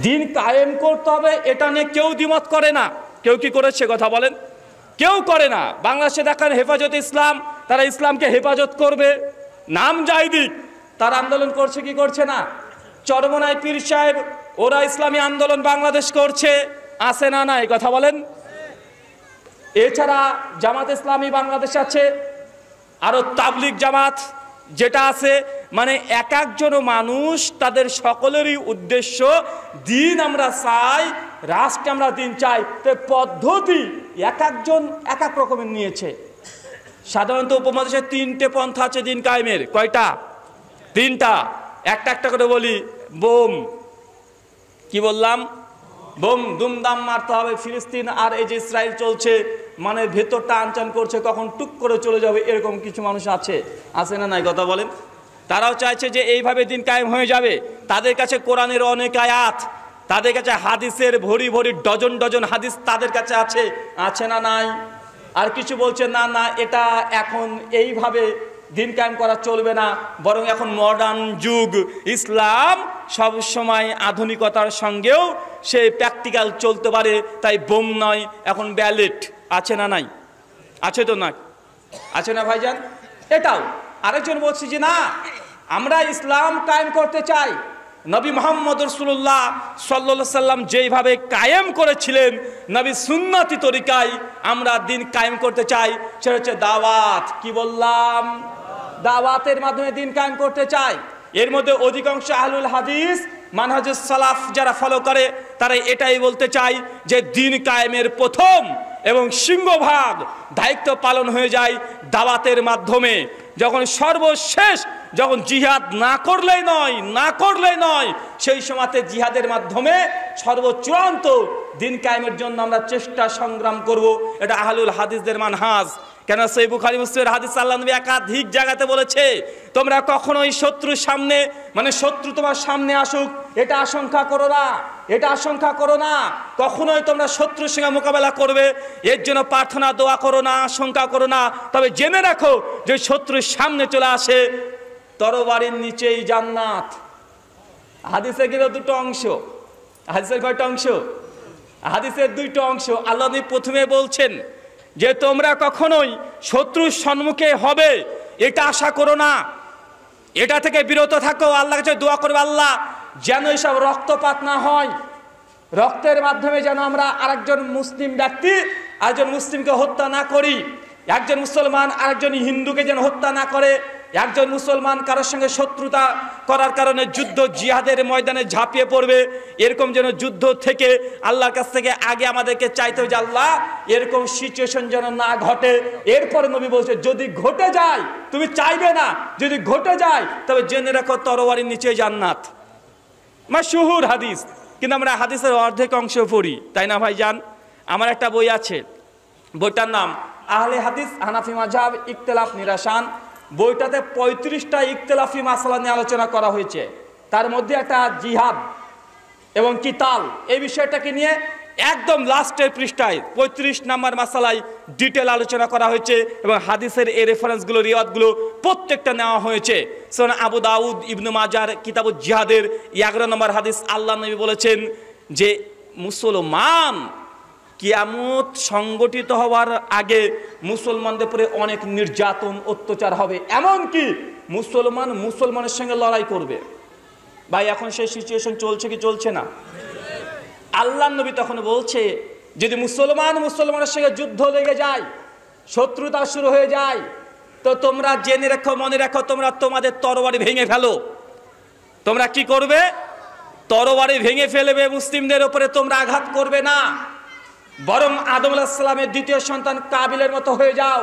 দিন কায়েম করতে হবে এটা নিয়ে কেউ দ্বিমত করে না। কেউ কি করেছে কথা বলেন? কেউ করে না। বাংলাদেশে দেখেন হেফাজত ইসলাম, তারা ইসলামকে হেফাজত করবে, নাম যাই দিক, তারা আন্দোলন করছে কি করছে না? চরমনাই পীর সাহেব ওরা ইসলামী আন্দোলন বাংলাদেশ করছে, আছে না নাই কথা বলেন? এছাড়া জামাত ইসলামী বাংলাদেশ আছে, আরো তাবলিগ জামাত যেটা আছে, মানে এক একজন মানুষ তাদের সকলেরই উদ্দেশ্য দিন আমরা চাই, রাষ্ট্রে আমরা দিন চাই, তো পদ্ধতি এক একজন এক এক রকমের নিয়েছে। সাধারণত উপমহাদেশে তিনটে পন্থা আছে দিন কায়েমের। কয়টা? তিনটা। একটা একটা করে বলি। বোম, কি বললাম? বোম দুমদাম মারতে হবে। ফিলিস্তিন আর এই যে ইসরায়েল চলছে, মানে ভেতরটা আনচান করছে, কখন টুক করে চলে যাবে, এরকম কিছু মানুষ আছে, আছে না নাই কথা বলেন? তারাও চাইছে যে এইভাবে দিন কায়েম হয়ে যাবে। তাদের কাছে কোরআনের অনেক আয়াত, তাদের কাছে হাদিসের ভরি ভরি ডজন ডজন হাদিস তাদের কাছে আছে, আছে না নাই? আর কিছু বলছে না না, এটা এখন এইভাবে দিন কায়েম করা চলবে না, বরং এখন মডার্ন যুগ, ইসলাম সব সময় আধুনিকতার সঙ্গেও সে প্র্যাকটিক্যাল চলতে পারে, তাই বোম নয়, এখন ব্যালেট। আছে না নাই? আছে তো না? আছে না ভাইজান? এটাও আরেকজন বলছে যে না, আমরা ইসলাম কায়েম করতে চাই, নবী মুহাম্মদ রাসূলুল্লাহ সাল্লাল্লাহু আলাইহি সাল্লাম যেইভাবে কায়েম করেছিলেন নবী সুন্নতি তরিকায় আমরা দিন কায়েম করতে চাই, সেটা হচ্ছে দাওয়াত। কি বললাম? দাওয়াতের মাধ্যমে দিন কায়েম করতে চাই। এর মধ্যে অধিকাংশ আহলুল হাদিস মানহাজুস সালাফ যারা ফলো করে, তারা এটাই বলতে চায় যে দিন কায়েমের প্রথম এবং সিংহভাগ দায়িত্ব পালন হয়ে যায় দাওয়াতের মাধ্যমে। যখন সর্বশেষ, যখন জিহাদ না করলেই নয়, সেই সময়তে জিহাদের মাধ্যমে সর্বচূড়ান্ত দিন কায়েমের জন্য আমরা চেষ্টা সংগ্রাম করব। এটা আহলুল হাদিসদের মানহাজ। কেন? সহিহ বুখারী মুসলিমের হাদিস, আল্লাহ নবী একাধিক জায়গাতে বলেছে, তোমরা কখনোই শত্রুর সামনে, মানে শত্রু তোমার সামনে আসুক, এটা আশঙ্কা করো না, কখনোই তোমরা শত্রুর সঙ্গে মোকাবেলা করবে এর জন্য প্রার্থনা দোয়া করো না, আশঙ্কা করো না। তবে জেনে রাখো যে শত্রুর সামনে চলে আসে, তরবারির নিচেই জান্নাত। হাদিসে গেলে দুটো অংশ। হাদিসের কয়টা অংশ? হাদিসের দুইটা অংশ। আল্লাহ নবী প্রথমে বলছেন যে তোমরা কখনোই শত্রুর সম্মুখে হবে এটা আশা করো না, এটা থেকে বিরত থাকো। আল্লাহর কাছে দোয়া করবে, আল্লাহ যেন এসব রক্তপাত না হয়, রক্তের মাধ্যমে যেন আমরা আরেকজন মুসলিম ব্যক্তি আরেকজন মুসলিমকে হত্যা না করি, একজন মুসলমান আরেকজন হিন্দুকে যেন হত্যা না করে, একজন মুসলমান কারোর সঙ্গে শত্রুতা করার কারণে যুদ্ধ জিহাদের ময়দানে ঝাঁপিয়ে পড়বে, এরকম যেন যুদ্ধ থেকে আল্লাহর কাছ থেকে আগে আমাদেরকে চাইতে হবে যে আল্লাহ এরকম সিচুয়েশন যেন না ঘটে। এরপরে নবী বলছে যদি ঘটে যায়, তুমি চাইবে না, যদি ঘটে যায় তবে জেনে রাখো তরবারির নিচে জান্নাত। মাশহুর হাদিস, কিন্তু আমরা হাদিসের অর্ধেক অংশ পড়ি, তাই না ভাইজান? আমার একটা বই আছে, বইটার নাম আহলে হাদিস হানাফি মাযহাব ইখতিলাফ নিরাসান। বইটাতে 35টা ইখতিলাফি মাসালা নিয়ে আলোচনা করা হয়েছে। তার মধ্যে একটা জিহাদ এবং কিতাল, এই বিষয়টাকে নিয়ে একদম লাস্টের পৃষ্ঠায় 35 নম্বর মাসালায় ডিটেল আলোচনা করা হয়েছে এবং হাদিসের এই রেফারেন্সগুলো, রিওয়ায়াতগুলো প্রত্যেকটা নেওয়া হয়েছে। সুনান আবু দাউদ, ইবনে মাজার কিতাবুল জিহাদের 11 নম্বর হাদিস, আল্লাহ নবী বলেছেন যে মুসলমান কিয়ামত সংগঠিত হওয়ার আগে মুসলমানদের উপরে অনেক নির্যাতন অত্যাচার হবে, এমনকি মুসলমানের সঙ্গে লড়াই করবে। ভাই এখন সেই সিচুয়েশন চলছে কি চলছে না? আল্লাহ নবী তখন বলছে যদি মুসলমানের সঙ্গে যুদ্ধ লেগে যায়, শত্রুতা শুরু হয়ে যায়, তো তোমরা জেনে রাখো, মনে রাখো, তোমরা তোমাদের তরবারি ভেঙে ফেলো। তোমরা কি করবে? তরবারি ভেঙে ফেলবে, মুসলিমদের উপরে তোমরা আঘাত করবে না, বরং আদম আলাইহিস সালামের দ্বিতীয় সন্তান কাবিলের মতো হয়ে যাও,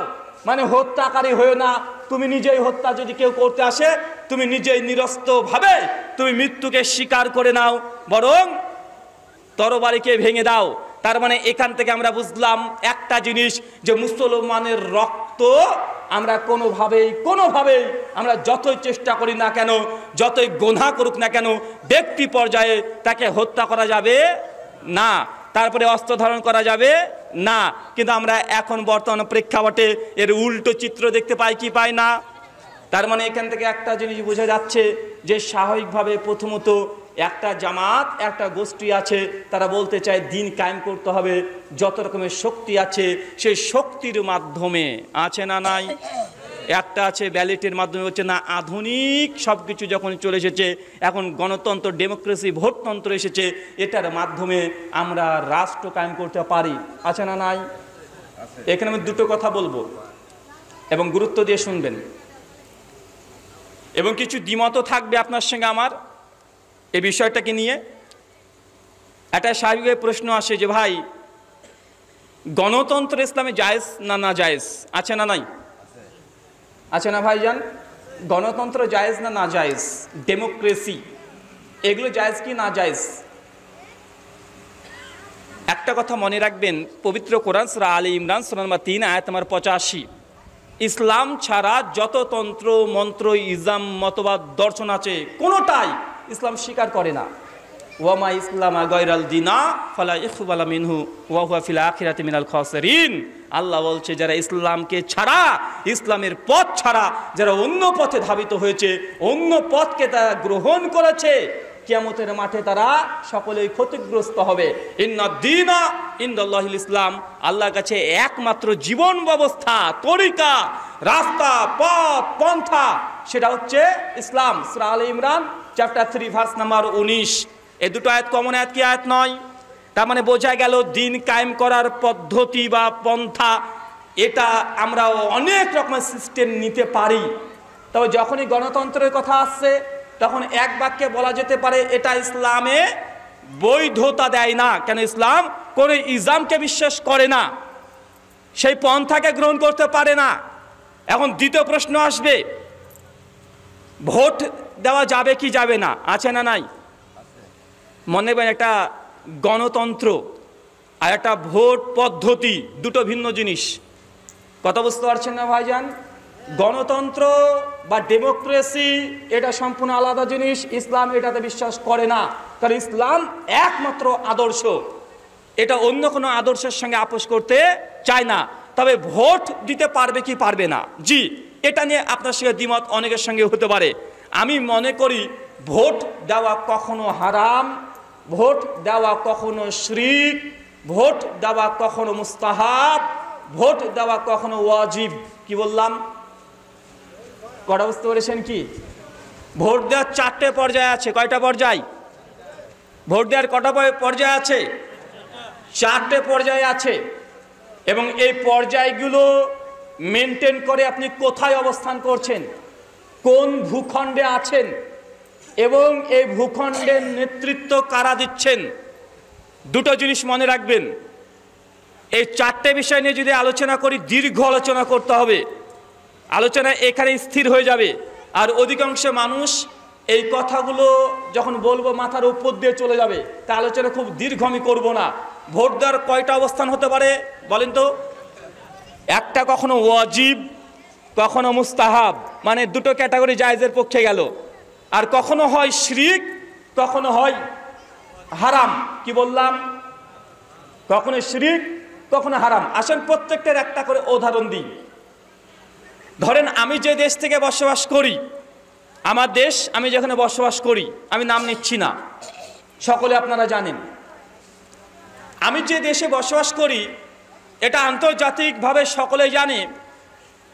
মানে হত্যাকারী হয়েও না। তুমি নিজেই হত্যা যদি কেউ করতে আসে, তুমি নিজেই নিরস্ত্রভাবে তুমি মৃত্যুকে স্বীকার করে নাও, বরং তরবারিকে ভেঙে দাও। তার মানে এখান থেকে আমরা বুঝলাম একটা জিনিস, যে মুসলমানের রক্ত আমরা কোনোভাবেই আমরা যতই চেষ্টা করি না কেন, যতই গুনাহ করুক না কেন, ব্যক্তি পর্যায়ে তাকে হত্যা করা যাবে না, তারপরে অস্ত্র ধারণ করা যাবে না। কিন্তু আমরা এখন বর্তমান প্রেক্ষাপটে এর উল্টো চিত্র দেখতে পাই কি পাই না? তার মানে এখান থেকে একটা জিনিস বোঝা যাচ্ছে যে স্বাভাবিকভাবে প্রথমত একটা জামাত, একটা গোষ্ঠী আছে, তারা বলতে চায় দিন কায়েম করতে হবে, যত রকমের শক্তি আছে সেই শক্তির মাধ্যমে, আছে না নাই? একটা আছে ব্যালেটের মাধ্যমে, হচ্ছে না আধুনিক সব কিছু যখন চলে এসেছে, এখন গণতন্ত্র, ডেমোক্রেসি, ভোটতন্ত্র এসেছে, এটার মাধ্যমে আমরা রাষ্ট্র কায়েম করতে পারি, আছে না নাই? এখানে আমি দুটো কথা বলবো এবং গুরুত্ব দিয়ে শুনবেন, এবং কিছু দ্বিমতও থাকবে আপনার সঙ্গে আমার এই বিষয়টাকে নিয়ে। একটা স্বাভাবিক প্রশ্ন আসে যে ভাই, গণতন্ত্র ইসলামে জায়েজ না না জায়েজ, আছে না নাই? আছে না ভাইজান? গণতন্ত্র জায়েজ না না জায়েজ, ডেমোক্রেসি, এগুলো জায়েজ কি না জায়েজ? একটা কথা মনে রাখবেন, পবিত্র কোরআন সূরা আলে ইমরান সূরা নম্বর 3 আয়াত নম্বর 85, ইসলাম ছাড়া যত তন্ত্র মন্ত্র ইজাম মতবাদ দর্শন আছে কোনোটাই ইসলাম স্বীকার করে না। ওয়ামা ইসলামা গায়রাল দিনা ফালা ইকবালা মিনহু ওয়া হুয়া ফিল আখিরাতি মিনাল খাসিরিন। আল্লাহ বলছে, যারা ইসলামকে ছাড়া, ইসলামের পথ ছাড়া যারা অন্য পথে ধাবিত হয়েছে, অন্য পথকে তারা গ্রহণ করেছে, কিয়ামতের মাঠে তারা সকলেই ক্ষতিগ্রস্ত হবে। ইন্না দীনা ইনদাল্লাহিল ইসলাম, আল্লাহর কাছে একমাত্র জীবন ব্যবস্থা, তরিকা, রাস্তা, পথ, পন্থা, সেটা হচ্ছে ইসলাম। সূরা আলে ইমরান চ্যাপ্টার 3 ভার্স নাম্বার 19। এই দুটো আয়াত কমন আয়াত কি আয়াত নয়? তার মানে বোঝা গেল দিন কায়েম করার পদ্ধতি বা পন্থা, এটা আমরা অনেক রকমের সিস্টেম নিতে পারি। তবে যখনই গণতন্ত্রের কথা আসছে, তখন এক বাক্যে বলা যেতে পারে এটা ইসলামে বৈধতা দেয় না। কেন? ইসলাম কোন ইজামকে বিশ্বাস করে না, সেই পন্থাকে গ্রহণ করতে পারে না। এখন দ্বিতীয় প্রশ্ন আসবে, ভোট দেওয়া যাবে কি যাবে না, আছে না নাই? মনে রাখবেন, একটা গণতন্ত্র আর একটা ভোট পদ্ধতি দুটো ভিন্ন জিনিস। কথা বুঝতে পারছেন না ভাইজান? গণতন্ত্র বা ডেমোক্রেসি এটা সম্পূর্ণ আলাদা জিনিস। ইসলাম এটাতে বিশ্বাস করে না, কারণ ইসলাম একমাত্র আদর্শ, এটা অন্য কোনো আদর্শের সঙ্গে আপোষ করতে চায় না। তবে ভোট দিতে পারবে কি পারবে না, জি, এটা নিয়ে আপনার সঙ্গে দ্বিমত অনেকের সঙ্গে হতে পারে। আমি মনে করি ভোট দেওয়া কখনো হারাম, ভোট দেওয়া কখনো শিরক, ভোট দেওয়া কখনো মুস্তাহাব, ভোট দেওয়া কখনো ওয়াজিব। কি বললাম? কটা বুঝতে পেরেছেন কি? ভোট দেওয়ার 4টে পর্যায় আছে। কয়টা পর্যায়? ভোট দেওয়ার কটা পর্যায় আছে? 4টে পর্যায় আছে, এবং এই পর্যায়গুলো মেনটেন করে আপনি কোথায় অবস্থান করছেন, কোন ভূখণ্ডে আছেন, এবং এই ভূখণ্ডের নেতৃত্ব কারা দিচ্ছেন, দুটো জিনিস মনে রাখবেন। এই 4টে বিষয় নিয়ে যদি আলোচনা করি, দীর্ঘ আলোচনা করতে হবে, আলোচনা এখানে স্থির হয়ে যাবে। আর অধিকাংশ মানুষ এই কথাগুলো যখন বলবো মাথার উপর দিয়ে চলে যাবে, তা আলোচনা খুব দীর্ঘ আমি করবো না। ভোট দেওয়ার কয়টা অবস্থান হতে পারে বলেন তো? একটা কখনো ওয়াজিব, কখনো মুস্তাহাব, মানে দুটো ক্যাটাগরি জায়েজের পক্ষে গেল। আর কখনো হয় শিরক, কখনো হয় হারাম। কি বললাম? কখনো শিরক, কখনো হারাম। আসেন প্রত্যেকটার একটা করে উদাহরণ দিই। ধরেন আমি যে দেশ থেকে বসবাস করি, আমার দেশ, আমি যেখানে বসবাস করি, আমি নাম নিচ্ছি না, সকলে আপনারা জানেন। আমি যে দেশে বসবাস করি, এটা আন্তর্জাতিকভাবে সকলে জানে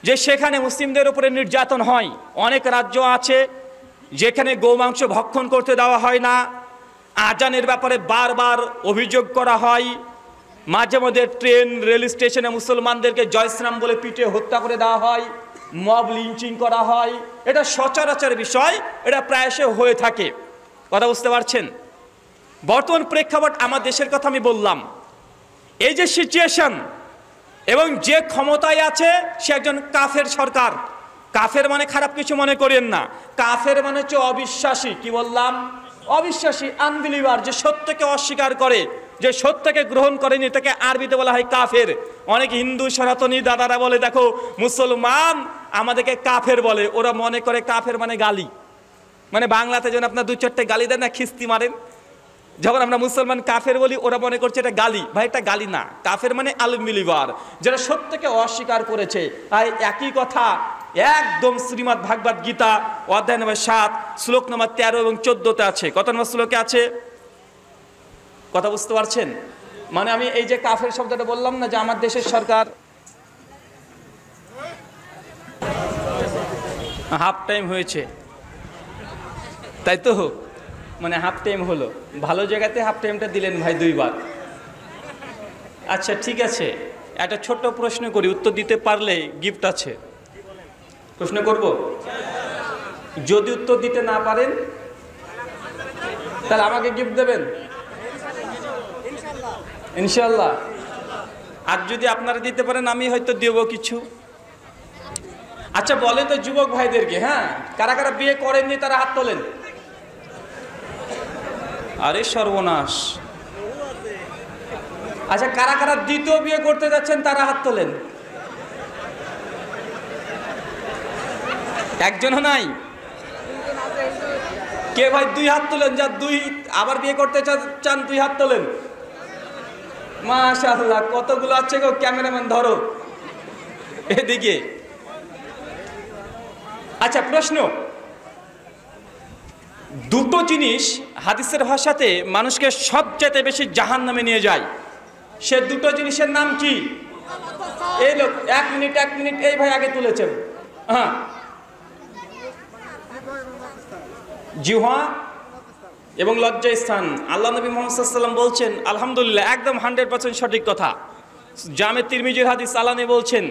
যে সেখানে মুসলিমদের উপরে নির্যাতন হয়। অনেক রাজ্য আছে যেখানে গোমাংস ভক্ষণ করতে দেওয়া হয় না, আজানের ব্যাপারে বারবার অভিযোগ করা হয়, মাঝে মধ্যে ট্রেন, রেল স্টেশনে মুসলমানদেরকে জয়শ্রাম বলে পিটিয়ে হত্যা করে দেওয়া হয়, মব লিঞ্চিং করা হয়। এটা সচরাচর বিষয়, এটা প্রায়শই হয়ে থাকে। কথা বুঝতে পারছেন? বর্তমান প্রেক্ষাপট আমার দেশের কথা আমি বললাম। এই যে সিচুয়েশন, এবং যে ক্ষমতায় আছে সে একজন কাফের সরকার। কাফের মানে খারাপ কিছু মনে করেন না, কাফের মানে হচ্ছে অবিশ্বাসী। কি বললাম? অবিশ্বাসী, আনবিলিভার, যে সত্যকে অস্বীকার করে, যে সত্যকে গ্রহণ করেনি, তাকে আরবিতে বলা হয় কাফের। অনেক হিন্দু সনাতনী দাদারা বলে, দেখো মুসলমান আমাদেরকে কাফের বলে, ওরা মনে করে কাফের মানে গালি। মানে বাংলাতে যেন আপনার 2-4টে গালি দেন না, খিস্তি মারেন, যখন আমরা মুসলমান কাফের বলি ওরা মনে করছে এটা গালি। ভাই, এটা গালি না, কাফের মানে আনবিলিভার, যারা সত্যকে অস্বীকার করেছে। আর একই কথা একদম শ্রীমদ্ ভাগবত গীতা অধ্যায় নম্বর 7 শ্লোক নম্বর 13 এবং 14তে আছে। কত নম্বর শ্লোকে আছে কথা বুঝতে পারছেন? মানে আমি এই যে কাফের শব্দটা বললাম না, যে আমার দেশের সরকার হাফ টাইম হয়েছে, তাই তো, মানে হাফ টাইম হলো, ভালো জায়গাতে হাফ টাইমটা দিলেন ভাই 2 বার। আচ্ছা ঠিক আছে, একটা ছোট্ট প্রশ্ন করি, উত্তর দিতে পারলে গিফট আছে। প্রশ্ন করব, যদি উত্তর দিতে না পারেন তাহলে আমাকে গিফট দেবেন ইনশাআল্লাহ। আর যদি আপনারা দিতে পারেন আমি হয়তো দেব কিছু। আচ্ছা বলেন তো যুবক ভাইদেরকে, হ্যাঁ, কারা কারা বিয়ে করেননি তারা হাত তোলেন। আরে সর্বনাশ। আচ্ছা কারা কারা দ্বিতীয় বিয়ে করতে যাচ্ছেন তারা হাত তোলেন। একজনও নাই। কে ভাই 2 হাত তোলেন, যা 2 আবার বিয়ে করতে চান 2 হাত তোলেন। মাশাআল্লাহ, কতগুলো আছে গো, ক্যামেরাম্যান ধরো এদিকে। আচ্ছা প্রশ্ন, দুটো জিনিস হাদিসের ভাষাতে মানুষকে সবচেয়ে বেশি জাহান্নামে নিয়ে যায়, সে দুটো জিনিসের নাম কি? এই লোক 1 মিনিট, এই ভাই আগে তুলেছেন। হ্যাঁ, জিহ্বা এবং লজ্জাস্থান। আল্লাহ নবী মুহাম্মদ সাল্লাল্লাহু আলাইহি ওয়াসাল্লাম বলছেন, আলহামদুলিল্লাহ একদম 100% সঠিক কথা, জামে তিরমিজির হাদিস। আল্লাহ নবী বলছেন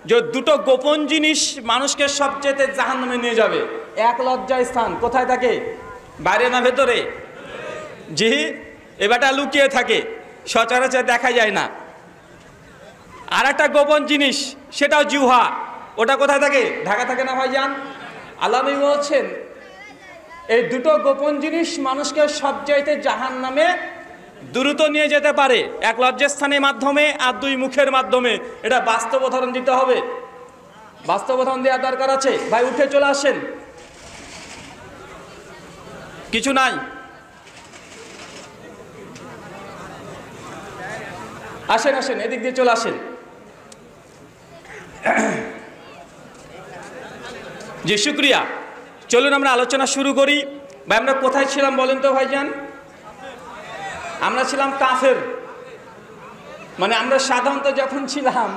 যে দুটো গোপন জিনিস মানুষকে সবচেয়ে জাহান্নামে নিয়ে যাবে। এক লজ্জাস্থান, কোথায় থাকে? বাইরে না ভেতরে? জি, এবারটা লুকিয়ে থাকে, সচরাচর দেখা যায় না। আর একটা গোপন জিনিস, সেটাও জিহ্বা, ওটা কোথায় থাকে? ঢাকা থাকে না ভাইজান? আল্লাহ নবী বলছেন এই দুটো গোপন জিনিস মানুষকে সবচাইতে জাহান্নামে দ্রুত নিয়ে যেতে পারে, এক লজ্জাস্থানের মাধ্যমে আর 2 মুখের মাধ্যমে। এটা বাস্তব উদাহরণ দিতে হবে, বাস্তব উদাহরণ দেওয়ার দরকার আছে। ভাই উঠে চলে আসেন, কিছু নাই, আসেন আসেন, এদিক দিয়ে চলে আসেন। জি শুক্রিয়া। চলুন আমরা আলোচনা শুরু করি। ভাই আমরা কোথায় ছিলাম বলেন তো ভাইজান? আমরা ছিলাম কাফের। মানে আমরা সাধারণত যখন ছিলাম,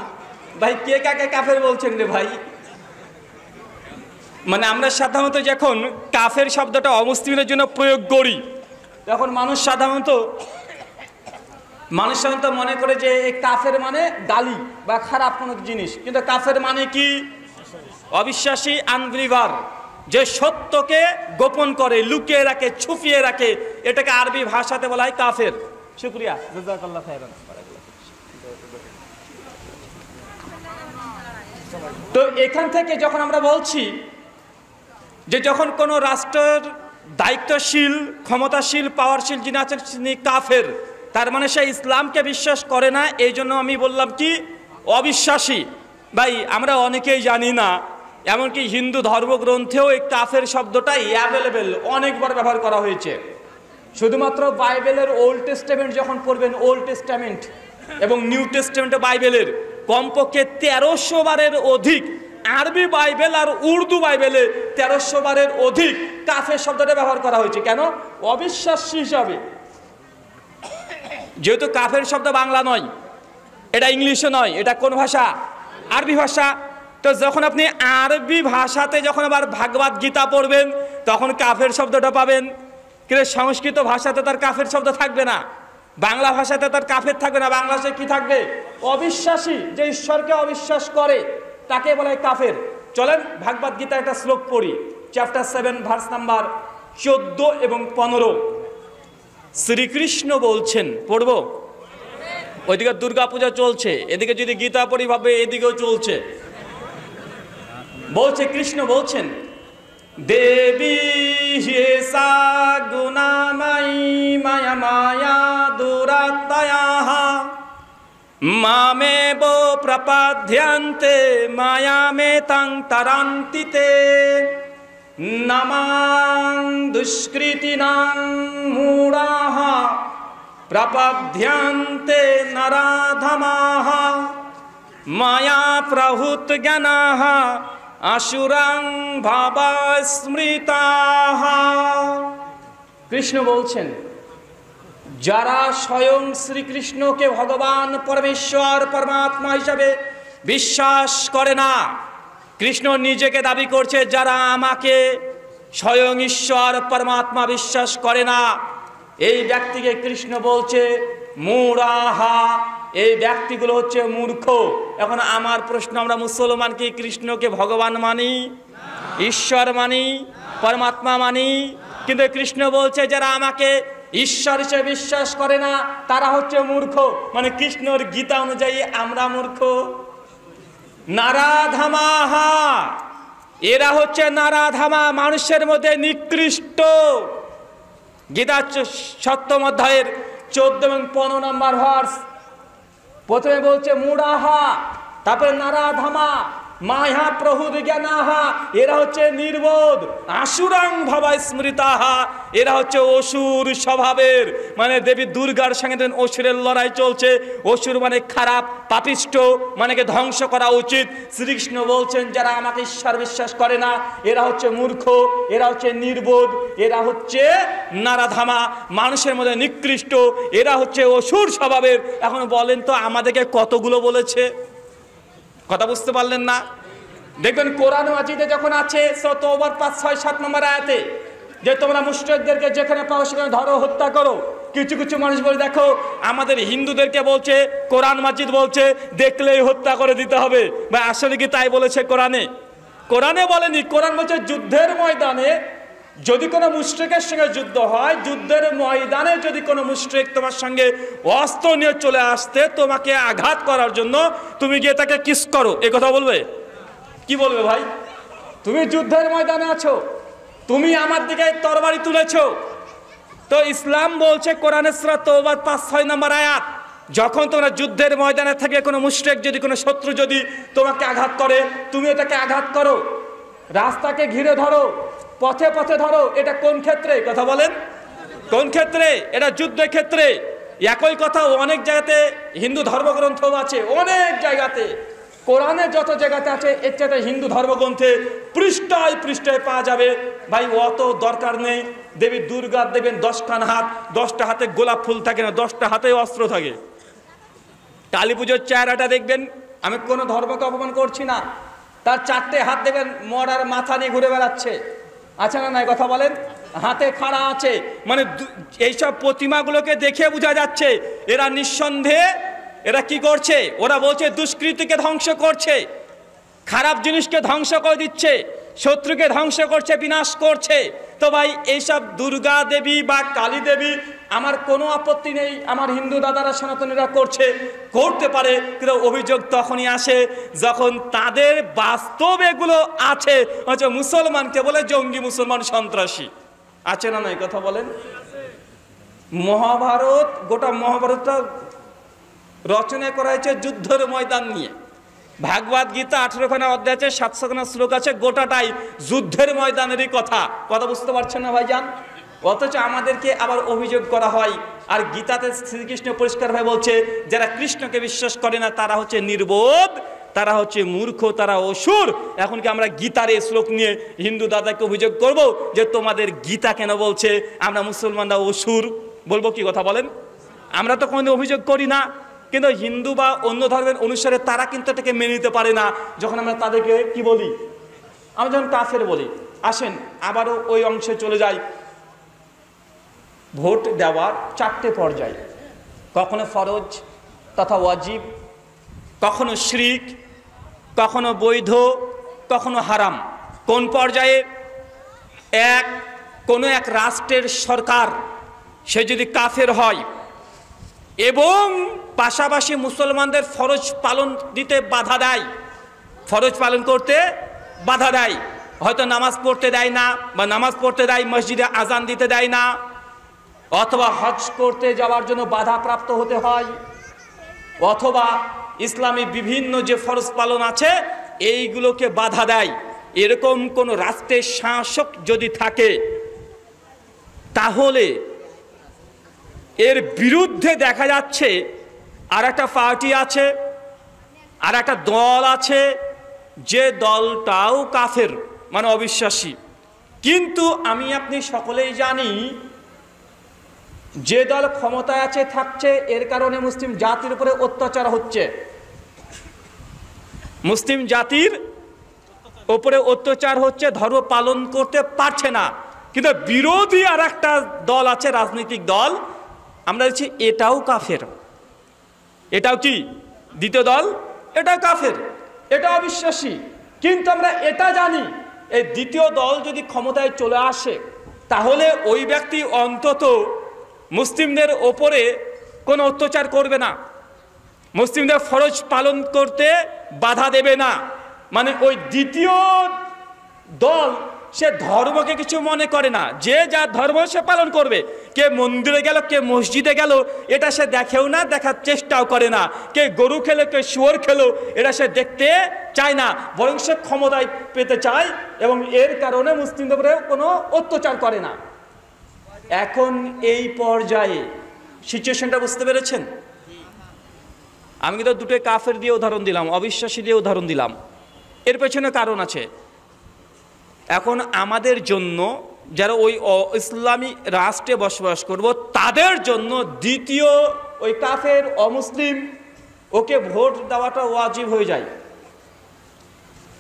ভাই কে কাকে কাফের বলছেন রে ভাই? মানে আমরা সাধারণত যখন কাফের শব্দটা অমুসলিমের জন্য প্রয়োগ করি, তখন মানুষ সাধারণত মনে করে যে এই কাফের মানে গালি বা খারাপ কোনো জিনিস, কিন্তু কাফের মানে কি? অবিশ্বাসী, আনবিলিভার, যে সত্যকে গোপন করে, লুকিয়ে রাখে, ছুপিয়ে রাখে, এটাকে আরবি ভাষাতে বলা হয় কাফের। শুকরিয়া, জাযাকাল্লাহ খাইরান। তো এখান থেকে যখন আমরা বলছি যে যখন কোনো রাষ্ট্রের দায়িত্বশীল, ক্ষমতাশীল, পাওয়ারশীল যিনি আছেন তিনি কাফের, তার মানে সে ইসলামকে বিশ্বাস করে না। এই জন্য আমি বললাম কি অবিশ্বাসী। ভাই আমরা অনেকেই জানি না, এমনকি হিন্দু ধর্মগ্রন্থেও এই কাফের শব্দটা অ্যাভেলেবেল, অনেকবার ব্যবহার করা হয়েছে। শুধুমাত্র বাইবেলের ওল্ড টেস্টামেন্ট যখন পড়বেন, ওল্ড টেস্টামেন্ট এবং নিউ টেস্টামেন্ট বাইবেলের কমপক্ষে 1300 বারের অধিক, আরবি বাইবেল আর উর্দু বাইবেলে 1300 বারের অধিক কাফের শব্দটা ব্যবহার করা হয়েছে। কেন? অবিশ্বাসী হিসাবে। যেহেতু কাফের শব্দ বাংলা নয়, এটা ইংলিশও নয়, এটা কোন ভাষা? আরবি ভাষা। তো যখন আপনি আরবি ভাষাতে যখন আবার ভাগবত গীতা পড়বেন, তখন কাফের শব্দটা পাবেন। কিন্তু সংস্কৃত ভাষাতে তার কাফের শব্দ থাকবে না, বাংলা ভাষাতে তার কাফের থাকবে না। বাংলা ভাষায় কি থাকবে? অবিশ্বাসী, যে ঈশ্বরকে অবিশ্বাস করে তাকে বলে কাফের। চলেন ভাগবত গীতা একটা শ্লোক পড়ি, চ্যাপ্টার 7 ভার্স নাম্বার 14 এবং 15। শ্রীকৃষ্ণ বলছেন, পড়বো? ওইদিকে দুর্গা পূজা চলছে, এদিকে যদি গীতা পড়ি ভাবে এদিকেও চলছে। বলছে, কৃষ্ণ বলছেন, দেবী হেসা গুণাময়ী মায়া মায়া দুরাত্ময়াঃ মামেব প্রপদ্যন্তে মায়ামেতাং তরন্তি তে নমাং দুষ্কৃতিনাং মূঢ়াঃ প্রপদ্যন্তে নরাধমাঃ মায়া প্রভূত জ্ঞানাঃ আসুরাং ভাবা স্মৃতাঃ। কৃষ্ণ বলছেন যারা স্বয়ং শ্রীকৃষ্ণকে ভগবান পরমেশ্বর পরমাত্মা হিসাবে বিশ্বাস করে না, কৃষ্ণ নিজেকে দাবি করছে যারা আমাকে স্বয়ং ঈশ্বর পরমাত্মা বিশ্বাস করে না, এই ব্যক্তিকে কৃষ্ণ বলছে মূঢ়াহা, এই ব্যক্তিগুলো হচ্ছে মূর্খ। এখন আমার প্রশ্ন, আমরা মুসলমান কি কৃষ্ণকে ভগবান মানি, ঈশ্বর মানি, পরমাত্মা মানি? কিন্তু কৃষ্ণ বলছে যারা আমাকে ঈশ্বর হিসেবে বিশ্বাস করে না তারা হচ্ছে মূর্খ। মানে কৃষ্ণর গীতা অনুযায়ী আমরা মূর্খ। নারাধামাহা, এরা হচ্ছে নারাধামা, মানুষের মধ্যে নিকৃষ্ট। গীতা 7ম অধ্যায়ের 14 এবং 15 নম্বর ভার্স। প্রথমে বলছে মূঢ়াহা, তারপরে নারাধামা, মায়া প্রহুদিজ্ঞানাহা, এরা হচ্ছে নির্বোধ। আসুরাং ভাবা স্মৃতাহা, এরা হচ্ছে অসুর স্বভাবের। মানে দেবী দুর্গার সঙ্গে অসুরের লড়াই চলছে। অসুর মানে খারাপ, পাপিষ্ট, মানে ধ্বংস করা উচিত। শ্রীকৃষ্ণ বলছেন যারা আমাকে ঈশ্বর বিশ্বাস করে না এরা হচ্ছে মূর্খ, এরা হচ্ছে নির্বোধ, এরা হচ্ছে নারাধামা, মানুষের মধ্যে নিকৃষ্ট, এরা হচ্ছে অসুর স্বভাবের। এখন বলেন তো আমাদেরকে কতগুলো বলেছে? কথা বুঝতে পারলেন না? দেখবেন কোরআন মাজিদে যখন আছে তওবার 5, 6, 7 নম্বর আয়াতে যে তোমরা মুশরিকদেরকে যেখানে পাও সেখানে ধরো, হত্যা করো। কিছু কিছু মানুষ বলে দেখো আমাদের হিন্দুদেরকে বলছে, কোরআন মাজিদ বলছে দেখলেই হত্যা করে দিতে হবে। বা আসলে কি তাই বলেছে কোরআনে? কোরআনে বলেনি। কোরআন বলছে যুদ্ধের ময়দানে যদি কোনো মুশরিকের সঙ্গে যুদ্ধ হয়, যুদ্ধের ময়দানে যদি কোনো মুশরিক তোমার সঙ্গে অস্ত্র নিয়ে চলে আসতে তোমাকে আঘাত করার জন্য তুমি গিয়ে তাকে কিস করো, এ কথা বলবে? কি বলবে ভাই? তুমি যুদ্ধের ময়দানে আছো, তুমি আমার দিকে তরবারি তুলেছো। তো ইসলাম বলছে কোরআনে সূরা তওবার 5, 6 নম্বর আয়াত, যখন তোমরা যুদ্ধের ময়দানে থাকে কোনো মুশরিক যদি, কোনো শত্রু যদি তোমাকে আঘাত করে তুমিও তাকে আঘাত করো, রাস্তাকে ঘিরে ধরো, পথে পথে ধরো। এটা কোন ক্ষেত্রে? কথা বলেন, কোন ক্ষেত্রে? এটা যুদ্ধের ক্ষেত্রে। একই কথা অনেক জায়গাতে হিন্দু ধর্মগ্রন্থ আছে, অনেক জায়গাতে কোরআনে যত জায়গাতে আছে এর চাইতে হিন্দু ধর্মগ্রন্থে পৃষ্ঠায় পৃষ্ঠায় পাওয়া যাবে। ভাই অত দরকার নেই। দেবী দুর্গার দেখবেন 10খান হাত, 10টা হাতে গোলাপ ফুল থাকে না, 10টা হাতে অস্ত্র থাকে। কালী পুজোর চেহারাটা দেখবেন, আমি কোনো ধর্মকে অপমান করছি না, তার 4টে হাত দেখবেন মরার মাথা নিয়ে ঘুরে বেড়াচ্ছে, আছে না নাই? কথা বলেন, হাতে খাড়া আছে। মানে এইসব প্রতিমাগুলোকে দেখে বোঝা যাচ্ছে এরা নিঃসন্দেহে এরা কি করছে? ওরা বলছে দুষ্কৃতিকে ধ্বংস করছে, খারাপ জিনিসকে ধ্বংস করে দিচ্ছে, শত্রুকে ধ্বংস করছে, বিনাশ করছে। তো ভাই এইসব দুর্গা দেবী বা কালী দেবী আমার কোনো আপত্তি নেই, আমার হিন্দু দাদারা সনাতনীরা করছে, করতে পারে। কিন্তু অভিযোগ তখনই আসে যখন তাদের বাস্তব এগুলো আছে। হচ্ছে মুসলমানকে বলে জঙ্গি, মুসলমান সন্ত্রাসী, আছে না নাই? কথা বলেন। মহাভারত, গোটা মহাভারতটা রচনা করা হয়েছে যুদ্ধের ময়দান নিয়ে। ভাগবত গীতা 18খানা অধ্যায় আছে, 700খানা শ্লোক আছে, গোটাটাই যুদ্ধের ময়দানেরই কথা। কথা বুঝতে পারছেন না ভাইজান? অথচ আমাদেরকে আবার অভিযোগ করা হয়। আর গীতাতে শ্রীকৃষ্ণ পরিষ্কারভাবে বলছে যারা কৃষ্ণকে বিশ্বাস করে না তারা হচ্ছে নির্বোধ, তারা হচ্ছে মূর্খ, তারা অসুর। এখন কি আমরা গীতার এই শ্লোক নিয়ে হিন্দু দাদাকে অভিযোগ করব যে তোমাদের গীতা কেন বলছে আমরা মুসলমানরা অসুর? বলবো কি? কথা বলেন। আমরা তো কোনো অভিযোগ করি না, কিন্তু হিন্দু বা অন্য ধর্মের অনুসারে তারা কিন্তু এটাকে মেনে নিতে পারে না। যখন আমরা তাদেরকে কি বলি, আমরা যখন কাফের বলি। আসেন আবারও ওই অংশে চলে যাই। ভোট দেওয়ার 4টে পর্যায়, কখনো ফরজ তথা ওয়াজিব, কখনো শিরক, কখনো বৈধ, কখনো হারাম। কোন পর্যায়ে? কোনো এক রাষ্ট্রের সরকার সে যদি কাফের হয় এবং পাশাপাশি মুসলমানদের ফরজ পালন দিতে বাধা দেয়, ফরজ পালন করতে বাধা দেয়, হয়তো নামাজ পড়তে দেয় না, বা নামাজ পড়তে দেয় মসজিদে আজান দিতে দেয় না, অথবা হজ করতে যাওয়ার জন্য বাধাপ্রাপ্ত হতে হয়, অথবা ইসলামী বিভিন্ন যে ফরজ পালন আছে এইগুলোকে বাধা দেয়, এরকম কোন রাষ্ট্রের শাসক যদি থাকে তাহলে এর বিরুদ্ধে দেখা যাচ্ছে আর একটা পার্টি আছে, আর একটা দল আছে, যে দলটাও কাফের, মানে অবিশ্বাসী। কিন্তু আমি আপনি সকলেই জানি যে দল ক্ষমতায় আছে থাকছে, এর কারণে মুসলিম জাতির উপরে অত্যাচার হচ্ছে, মুসলিম জাতির উপরে অত্যাচার হচ্ছে, ধর্ম পালন করতে পারছে না। কিন্তু বিরোধী আর একটা দল আছে, রাজনৈতিক দল, আমরা বলছি এটাও কাফের। এটাও কি দ্বিতীয় দল? এটাও কাফের, এটা অবিশ্বাসী। কিন্তু আমরা এটা জানি, এই দ্বিতীয় দল যদি ক্ষমতায় চলে আসে তাহলে ওই ব্যক্তি অন্তত মুসলিমদের ওপরে কোনো অত্যাচার করবে না, মুসলিমদের ফরজ পালন করতে বাধা দেবে না। মানে ওই দ্বিতীয় দল সে ধর্মকে কিছু মনে করে না, যে যার ধর্ম সে পালন করবে। কে মন্দিরে গেল, কে মসজিদে গেল, এটা সে দেখেও না, দেখার চেষ্টাও করে না। কে গরু খেলো, কে শুয়োর খেলো, এটা সে দেখতে চায় না, বরং সে ক্ষমতায় পেতে চায় এবং এর কারণে মুসলিমদের উপরে কোনো অত্যাচার করে না। এখন এই পর্যায়ে সিচুয়েশনটা বুঝতে পেরেছেন? আমি কিন্তু দুটো কাফের দিয়ে উদাহরণ দিলাম, অবিশ্বাসী দিয়ে উদাহরণ দিলাম, এর পেছনে কারণ আছে। এখন আমাদের জন্য যারা ওই ইসলামী রাষ্ট্রে বসবাস করব, তাদের জন্য দ্বিতীয় ওই কাফের অমুসলিম ওকে ভোট দেওয়াটা ওয়াজিব হয়ে যায়।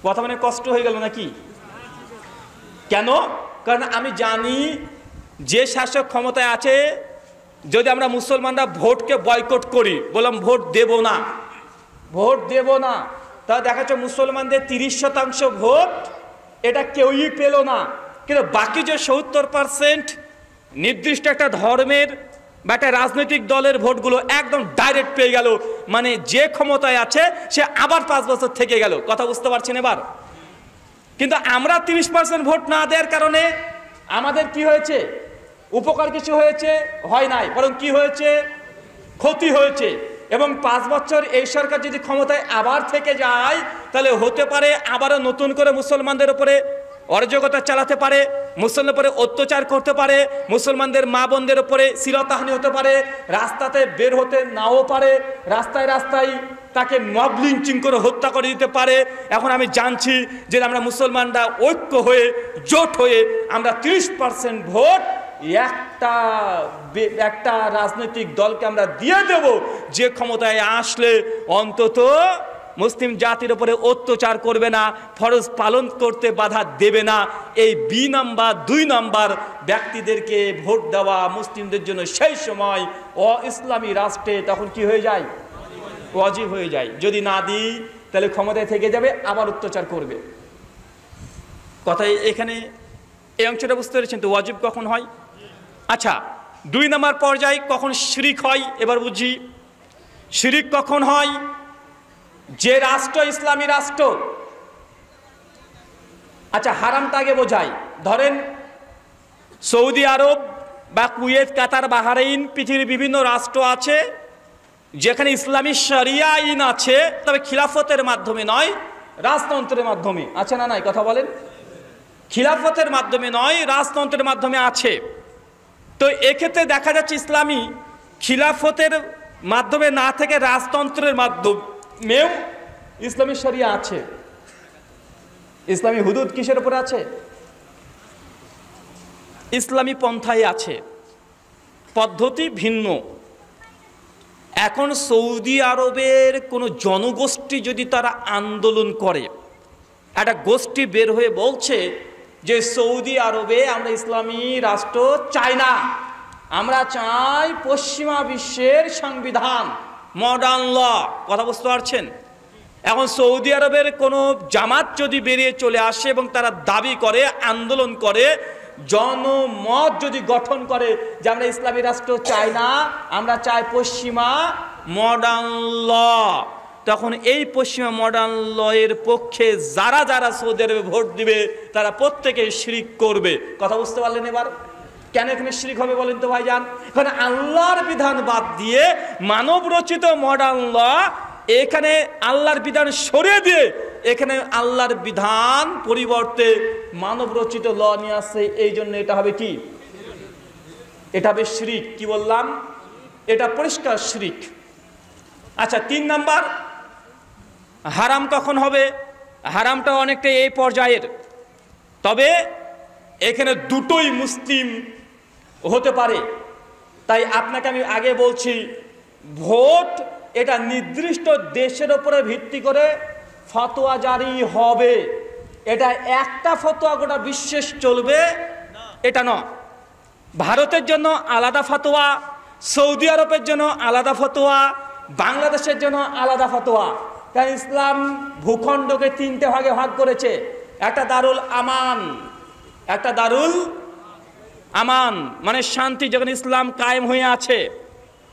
কথা মানে কষ্ট হয়ে গেল নাকি? কেন? কারণ আমি জানি যে শাসক ক্ষমতায় আছে, যদি আমরা মুসলমানরা ভোটকে বয়কট করি, বললাম ভোট দেব না, ভোট দেব না, তা দেখা যাচ্ছে মুসলমানদের 30% ভোট এটা কেউই পেল না। কিন্তু বাকি যে 70% নির্দিষ্ট একটা ধর্মের বা একটা রাজনৈতিক দলের ভোটগুলো একদম ডাইরেক্ট পেয়ে গেল, মানে যে ক্ষমতায় আছে সে আবার 5 বছর থেকে গেল। কথা বুঝতে পারছেন এবার? কিন্তু আমরা 30% ভোট না দেওয়ার কারণে আমাদের কি হয়েছে? উপকার কিছু হয়েছে? হয় নাই, বরং কি হয়েছে? ক্ষতি হয়েছে। এবং 5 বছর এই সরকার যদি ক্ষমতায় আবার থেকে যায়, তাহলে হতে পারে আবারও নতুন করে মুসলমানদের উপরে অরাজকতা চালাতে পারে, মুসলমানদের উপরে অত্যাচার করতে পারে, মুসলমানদের মা বোনদের উপরে শ্লীলতাহানি হতে পারে, রাস্তাতে বের হতে নাও পারে, রাস্তায় রাস্তায় তাকে মব লিঞ্চিং করে হত্যা করে দিতে পারে। এখন আমি জানছি যে আমরা মুসলমানরা ঐক্য হয়ে, জোট হয়ে আমরা 30% ভোট একটা রাজনৈতিক দলকে আমরা দিয়ে দেব, যে ক্ষমতায় আসলে অন্তত মুসলিম জাতির উপরে অত্যাচার করবে না, ফরজ পালন করতে বাধা দেবে না। এই বি নাম্বার 2 নাম্বার ব্যক্তিদেরকে ভোট দেওয়া মুসলিমদের জন্য সেই সময় ইসলামী রাষ্ট্রে তখন কি হয়ে যায়? ওয়াজিব হয়ে যায়। যদি না দিই তাহলে ক্ষমতায় থেকে যাবে, আবার অত্যাচার করবে। কথাই এখানে এই অংশটা বুঝতে পেরেছেন তো? ওয়াজিব কখন হয়? আচ্ছা, 2 নম্বর পর্যায়ে কখন শিরিক হয় এবার বুঝি। শিরিক কখন হয়? যে রাষ্ট্র ইসলামী রাষ্ট্র, আচ্ছা হারামটা আগে বোঝাই। ধরেন সৌদি আরব বা কুয়েত, কাতার, বাহরাইন, পৃথিবীর বিভিন্ন রাষ্ট্র আছে যেখানে ইসলামী শরিয়া আইন আছে, তবে খিলাফতের মাধ্যমে নয়, রাজতন্ত্রের মাধ্যমে আছে না নাই? কথা বলেন। খিলাফতের মাধ্যমে নয়, রাজতন্ত্রের মাধ্যমে আছে। তো এক্ষেত্রে দেখা যাচ্ছে ইসলামী খিলাফতের মাধ্যমে না থেকে রাজতন্ত্রের মাধ্যমেও ইসলামী শরিয়া আছে। ইসলামী হুদুদ কিসের উপরে আছে? ইসলামী পন্থায় আছে, পদ্ধতি ভিন্ন। এখন সৌদি আরবের কোনো জনগোষ্ঠী যদি তারা আন্দোলন করে, একটা গোষ্ঠী বের হয়ে বলছে যে সৌদি আরবে আমরা ইসলামী রাষ্ট্র চাই না, আমরা চাই পশ্চিমা বিশ্বের সংবিধান, মডার্ন ল। কথা বুঝতে পারছেন? এখন সৌদি আরবের কোনো জামাত যদি বেরিয়ে চলে আসে এবং তারা দাবি করে, আন্দোলন করে, জনমত যদি গঠন করে যে আমরা ইসলামী রাষ্ট্র চাই না, আমরা চাই পশ্চিমা মডার্ন ল, তখন এই পশ্চিমা মডার্ন লয়ের পক্ষে যারা যারা সৌদি আরবে ভোট দিবে তারা প্রত্যেকে শিরিক করবে। কথা বুঝতে পারলেন এবার? কেন এখানে শিরিক হবে বলেন তো ভাইজান? কারণ আল্লাহর বিধান বাদ দিয়ে মানব রচিত মডার্ন ল, এখানে আল্লাহর বিধান সরিয়ে দিয়ে এখানে আল্লাহর বিধান পরিবর্তে মানব রচিত ল নিয়ে আসছে। এই জন্য এটা হবে কি? এটা হবে শিরিক। কি বললাম? এটা পরিষ্কার শিরিক। আচ্ছা, 3 নাম্বার হারাম কখন হবে? হারামটা অনেকটা এই পর্যায়ের। তবে এখানে দুটোই মুসলিম হতে পারে। তাই আপনাকে আমি আগে বলছি, ভোট এটা নির্দিষ্ট দেশের উপরে ভিত্তি করে ফতোয়া জারি হবে। এটা একটা ফতোয়া গোটা বিশ্বের চলবে এটা নয়। ভারতের জন্য আলাদা ফতোয়া, সৌদি আরবের জন্য আলাদা ফতোয়া, বাংলাদেশের জন্য আলাদা ফতোয়া। কারণ ইসলাম ভূখণ্ডকে তিনটে ভাগে ভাগ করেছে। একটা দারুল আমান, একটা দারুল আমান মানে শান্তি, যেখানে ইসলাম কায়েম হয়ে আছে।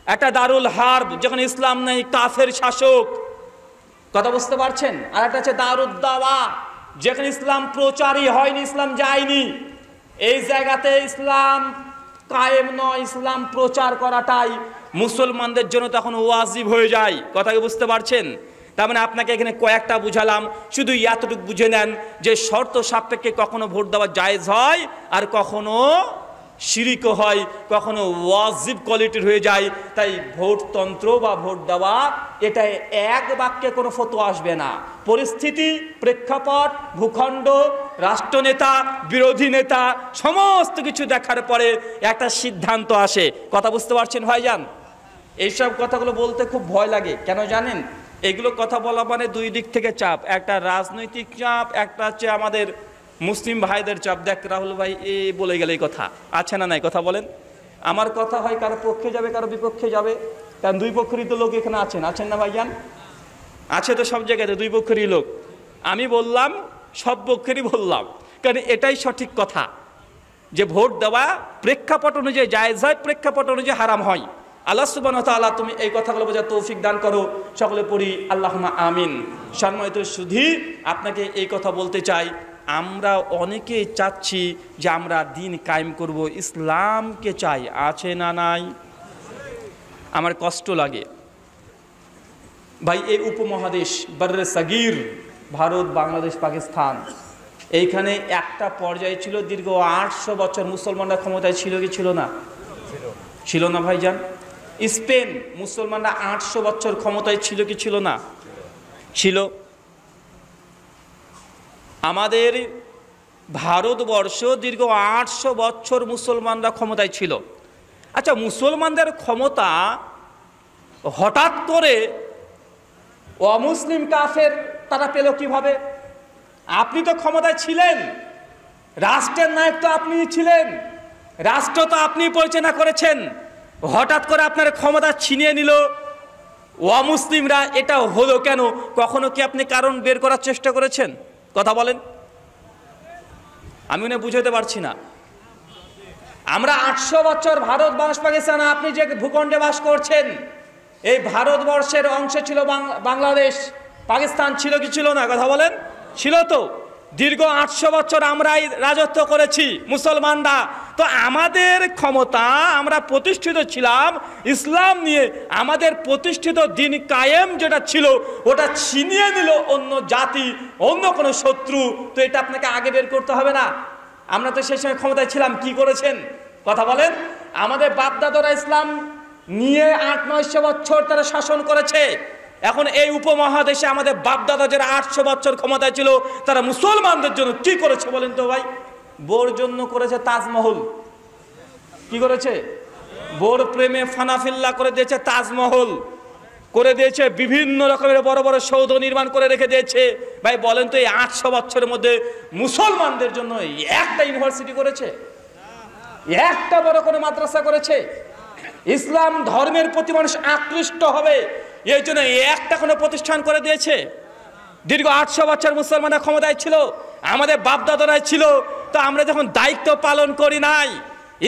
একটা দারুল হার্ব, যেখানে ইসলাম নেই, কাফের শাসক। কথা বুঝতে পারছেন? আর একটা হচ্ছে দারুদ দাওয়া, যেখানে ইসলাম প্রচারই হয়নি, ইসলাম যায়নি। এই জায়গাতে ইসলাম কায়েম নয়, ইসলাম প্রচার করাটাই মুসলমানদের জন্য তখন ওয়াজিব হয়ে যায়। কথা কি বুঝতে পারছেন? তার মানে আপনাকে এখানে কয়েকটা বুঝালাম, শুধু এতটুকু বুঝে নেন যে শর্ত সাপেক্ষে কখনো ভোট দেওয়া জায়েজ হয়, আর কখনো শিরিক হয়, কখনো ওয়াজিব কোয়ালিটির হয়ে যায়। তাই ভোটতন্ত্র বা ভোট দেওয়া এটা এক বাক্যে কোনো ফতোয়া আসবে না। পরিস্থিতি, প্রেক্ষাপট, ভূখণ্ড, রাষ্ট্রনেতা, বিরোধী নেতা সমস্ত কিছু দেখার পরে একটা সিদ্ধান্ত আসে। কথা বুঝতে পারছেন ভাইজান? এইসব কথাগুলো বলতে খুব ভয় লাগে। কেন জানেন? এগুলো কথা বলা মানে দুই দিক থেকে চাপ, একটা রাজনৈতিক চাপ, একটা হচ্ছে আমাদের মুসলিম ভাইদের চাপ। দেখ রাহুল ভাই এ বলে গেলে এই কথা আছে না নাই? কথা বলেন। আমার কথা হয় কারো পক্ষে যাবে, কারো বিপক্ষে যাবে, কারণ দুই পক্ষেরই তো লোক এখানে আছেন না ভাইজান? আছে তো সব জায়গাতে দুই পক্ষেরই লোক। আমি বললাম সব পক্ষেরই বললাম, কারণ এটাই সঠিক কথা যে ভোট দেওয়া প্রেক্ষাপট অনুযায়ী জায়েজ হয়, প্রেক্ষাপট অনুযায়ী হারাম হয়। আল্লাহ সুবহানাহু ওয়া তাআলা তুমি এই কথাগুলো বোঝার তৌফিক দান করো, সকলে পড়ি আল্লাহুম্মা আমিন। সম্মানিত সুধী, আপনাকে এই কথা বলতে চাই, আমরা অনেকেই চাচ্ছি যে আমরা দিন কায়েম করব, ইসলামকে চাই, আছে না নাই? আমার কষ্ট লাগে ভাই। এই উপমহাদেশ বর্রে সগীর, ভারত, বাংলাদেশ, পাকিস্তান, এইখানে একটা পর্যায়ে ছিল দীর্ঘ 800 বছর মুসলমানরা ক্ষমতায় ছিল কি ছিল না? ছিল না ভাইজান? স্পেন, মুসলমানরা 800 বছর ক্ষমতায় ছিল কি ছিল না? ছিল। আমাদের ভারতবর্ষ দীর্ঘ 800 বছর মুসলমানরা ক্ষমতায় ছিল। আচ্ছা, মুসলমানদের ক্ষমতা হঠাৎ করে অমুসলিম কাফের তারা পেল কিভাবে? আপনি তো ক্ষমতায় ছিলেন, রাষ্ট্রের নায়ক তো আপনি ছিলেন, রাষ্ট্র তো আপনি পরিচালনা করেছেন, হঠাৎ করে আপনার ক্ষমতা ছিনিয়ে নিল অমুসলিমরা, এটা হলো কেন? কখনো কি আপনি কারণ বের করার চেষ্টা করেছেন? কথা বলেন। আমি উনি বুঝাতে পারছি না। আমরা 800 বছর ভারত, বাংলাদেশ, পাকিস্তান, আপনি যে ভূখণ্ডে বাস করছেন, এই ভারতবর্ষের অংশ ছিল বাংলাদেশ, পাকিস্তান ছিল কি ছিল না? কথা বলেন। ছিল তো। দীর্ঘ 800 বছর আমরাই রাজত্ব করেছি মুসলমানরা। তো আমাদের ক্ষমতা, আমরা প্রতিষ্ঠিত ছিলাম ইসলাম নিয়ে, আমাদের প্রতিষ্ঠিত দিন কায়েম যেটা ছিল ওটা ছিনিয়ে নিল অন্য জাতি, অন্য কোনো শত্রু। তো এটা আপনাকে আগে বের করতে হবে না? আমরা তো সেই সময় ক্ষমতায় ছিলাম, কি করেছেন? কথা বলেন। আমাদের বাপদাদারা ইসলাম নিয়ে 800-900 বছর তারা শাসন করেছে। এখন এই উপমহাদেশে আমাদের বাপদাদা যারা 800 বছর ক্ষমতায় ছিল, তারা মুসলমানদের জন্য কি করেছে বলেন তো ভাই? বোর জন্য করেছে তাজমহল। কি করেছে? বোর প্রেমে ফানাফিল্লা করে দিয়েছে তাজমহল, করে দিয়েছে বিভিন্ন রকমের বড় বড় সৌধ নির্মাণ করে রেখে দিয়েছে। ভাই বলেন তো এই 800 বছরের মধ্যে মুসলমানদের জন্য একটা ইউনিভার্সিটি করেছে? একটা বড় কোনো মাদ্রাসা করেছে? ইসলাম ধর্মের প্রতি মানুষ আকৃষ্ট হবে এই জন্য একটা কোনো প্রতিষ্ঠান করে দিয়েছে? দীর্ঘ 800 বছর মুসলমানরা ক্ষমতায় ছিল, আমাদের বাপদাদারাই ছিল। তো আমরা যখন দায়িত্ব পালন করি নাই,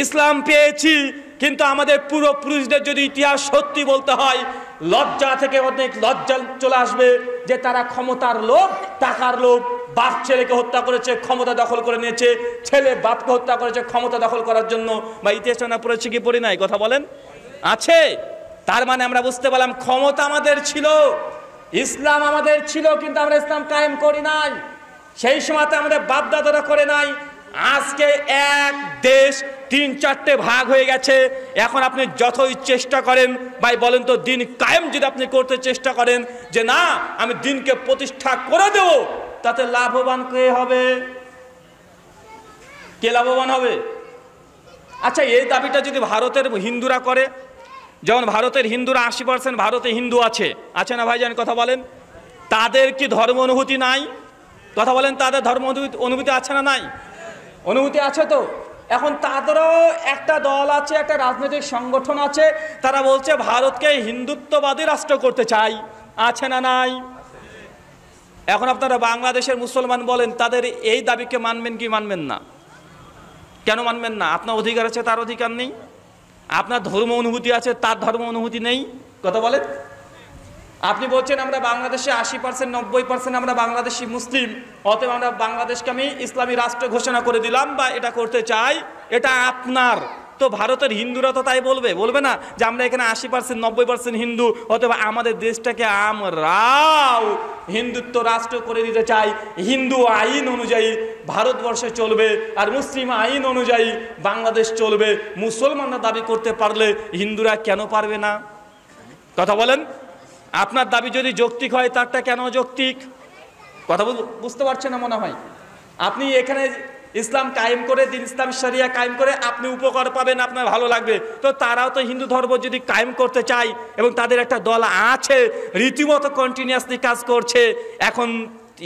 ইসলাম পেয়েছি, কিন্তু আমাদের পূর্বপুরুষদের যদি ইতিহাস সত্যি বলতে হয়, লজ্জা থেকে অনেক লজ্জা চলে আসবে যে তারা ক্ষমতার লোভ, টাকার লোভ, বাপ ছেলেকে হত্যা করেছে, ক্ষমতা দখল করে নিয়েছে, ছেলে বাপকে হত্যা করেছে ক্ষমতা দখল করার জন্য। বা ইতিহাস না পড়েছে কি পড়ি নাই? কথা বলেন। আছে। তার মানে আমরা বুঝতে পারলাম ক্ষমতা আমাদের ছিল, ইসলাম আমাদের ছিল, কিন্তু আমরা ইসলাম কায়েম করি নাই। সেই সময়তে আমাদের বাপদাদারা করে নাই। আজকে এক দেশ 3-4টে ভাগ হয়ে গেছে। এখন আপনি যতই চেষ্টা করেন, ভাই বলেন তো, দিন কায়েম যদি আপনি করতে চেষ্টা করেন যে না আমি দিনকে প্রতিষ্ঠা করে দেব, তাতে লাভবান কে হবে? কে লাভবান হবে? আচ্ছা, এই দাবিটা যদি ভারতের হিন্দুরা করে, যেমন ভারতের হিন্দুরা 80% ভারতে হিন্দু আছে না ভাইজান? কথা বলেন, তাদের কি ধর্ম অনুভূতি নাই? কথা বলেন, তাদের ধর্ম অনুভূতি আছে না নাই? অনুভূতি আছে তো। এখন তাদেরও একটা দল আছে, একটা রাজনৈতিক সংগঠন আছে, তারা বলছে ভারতকে হিন্দুত্ববাদী রাষ্ট্র করতে চাই, আছে না নাই? এখন আপনারা বাংলাদেশের মুসলমান বলেন, তাদের এই দাবিকে মানবেন কি মানবেন না? কেন মানবেন না? আপনার অধিকার আছে, তার অধিকার নেই। আপনার ধর্ম অনুভূতি আছে, তার ধর্ম অনুভূতি নেই। কথা বলেন। আপনি বলছেন আমরা বাংলাদেশে 80% 90% আমরা বাংলাদেশি মুসলিম, অতএব আমরা বাংলাদেশকে আমি ইসলামী রাষ্ট্র ঘোষণা করে দিলাম বা এটা করতে চাই, এটা আপনার। তো ভারতের হিন্দুরা তো তাই বলবে না যে আমরা এখানে 80% 90% হিন্দু, অতএব আমাদের দেশটাকে আমরাও হিন্দুত্ব রাষ্ট্র করে দিতে চাই, হিন্দু আইন অনুযায়ী ভারতবর্ষে চলবে আর মুসলিম আইন অনুযায়ী বাংলাদেশ চলবে। মুসলমানরা দাবি করতে পারলে হিন্দুরা কেন পারবে না? কথা বলেন। আপনার দাবি যদি যৌক্তিক হয়, তারটা কেন যৌক্তিক? কথা বুঝতে পারছেন না মনে হয়। আপনি এখানে ইসলাম কায়েম করে, দিন ইসলাম শরিয়া কায়েম করে আপনি উপকার পাবেন, আপনার ভালো লাগবে। তো তারাও তো হিন্দু ধর্ম যদি কায়েম করতে চায় এবং তাদের একটা দল আছে, রীতিমতো কন্টিনিউয়াসলি কাজ করছে। এখন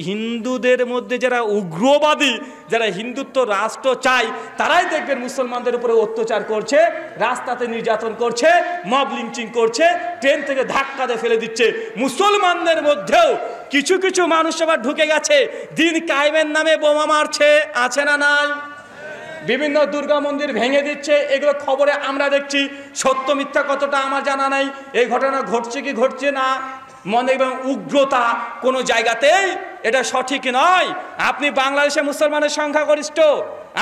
হিন্দুদের মধ্যে যারা উগ্রবাদী, যারা হিন্দুত্ব রাষ্ট্র চায়, তারাই দেখবেন মুসলমানদের উপরে অত্যাচার করছে, রাস্তাতে নির্যাতন করছে, মব লিঞ্চিং করছে, ট্রেন থেকে ধাক্কা দিয়ে ফেলে দিচ্ছে। মুসলমানদের মধ্যেও কিছু কিছু মানুষ আবার ঢুকে গেছে, দিন কায়েমের নামে বোমা মারছে, আছে না নাই? বিভিন্ন দুর্গা মন্দির ভেঙে দিচ্ছে, এগুলো খবরে আমরা দেখছি। সত্য মিথ্যা কতটা আমার জানা নাই, এই ঘটনা ঘটছে কি ঘটছে না। মনে এবং উগ্রতা কোনো জায়গাতেই এটা সঠিক নয়। আপনি বাংলাদেশে মুসলমানের সংখ্যাগরিষ্ঠ,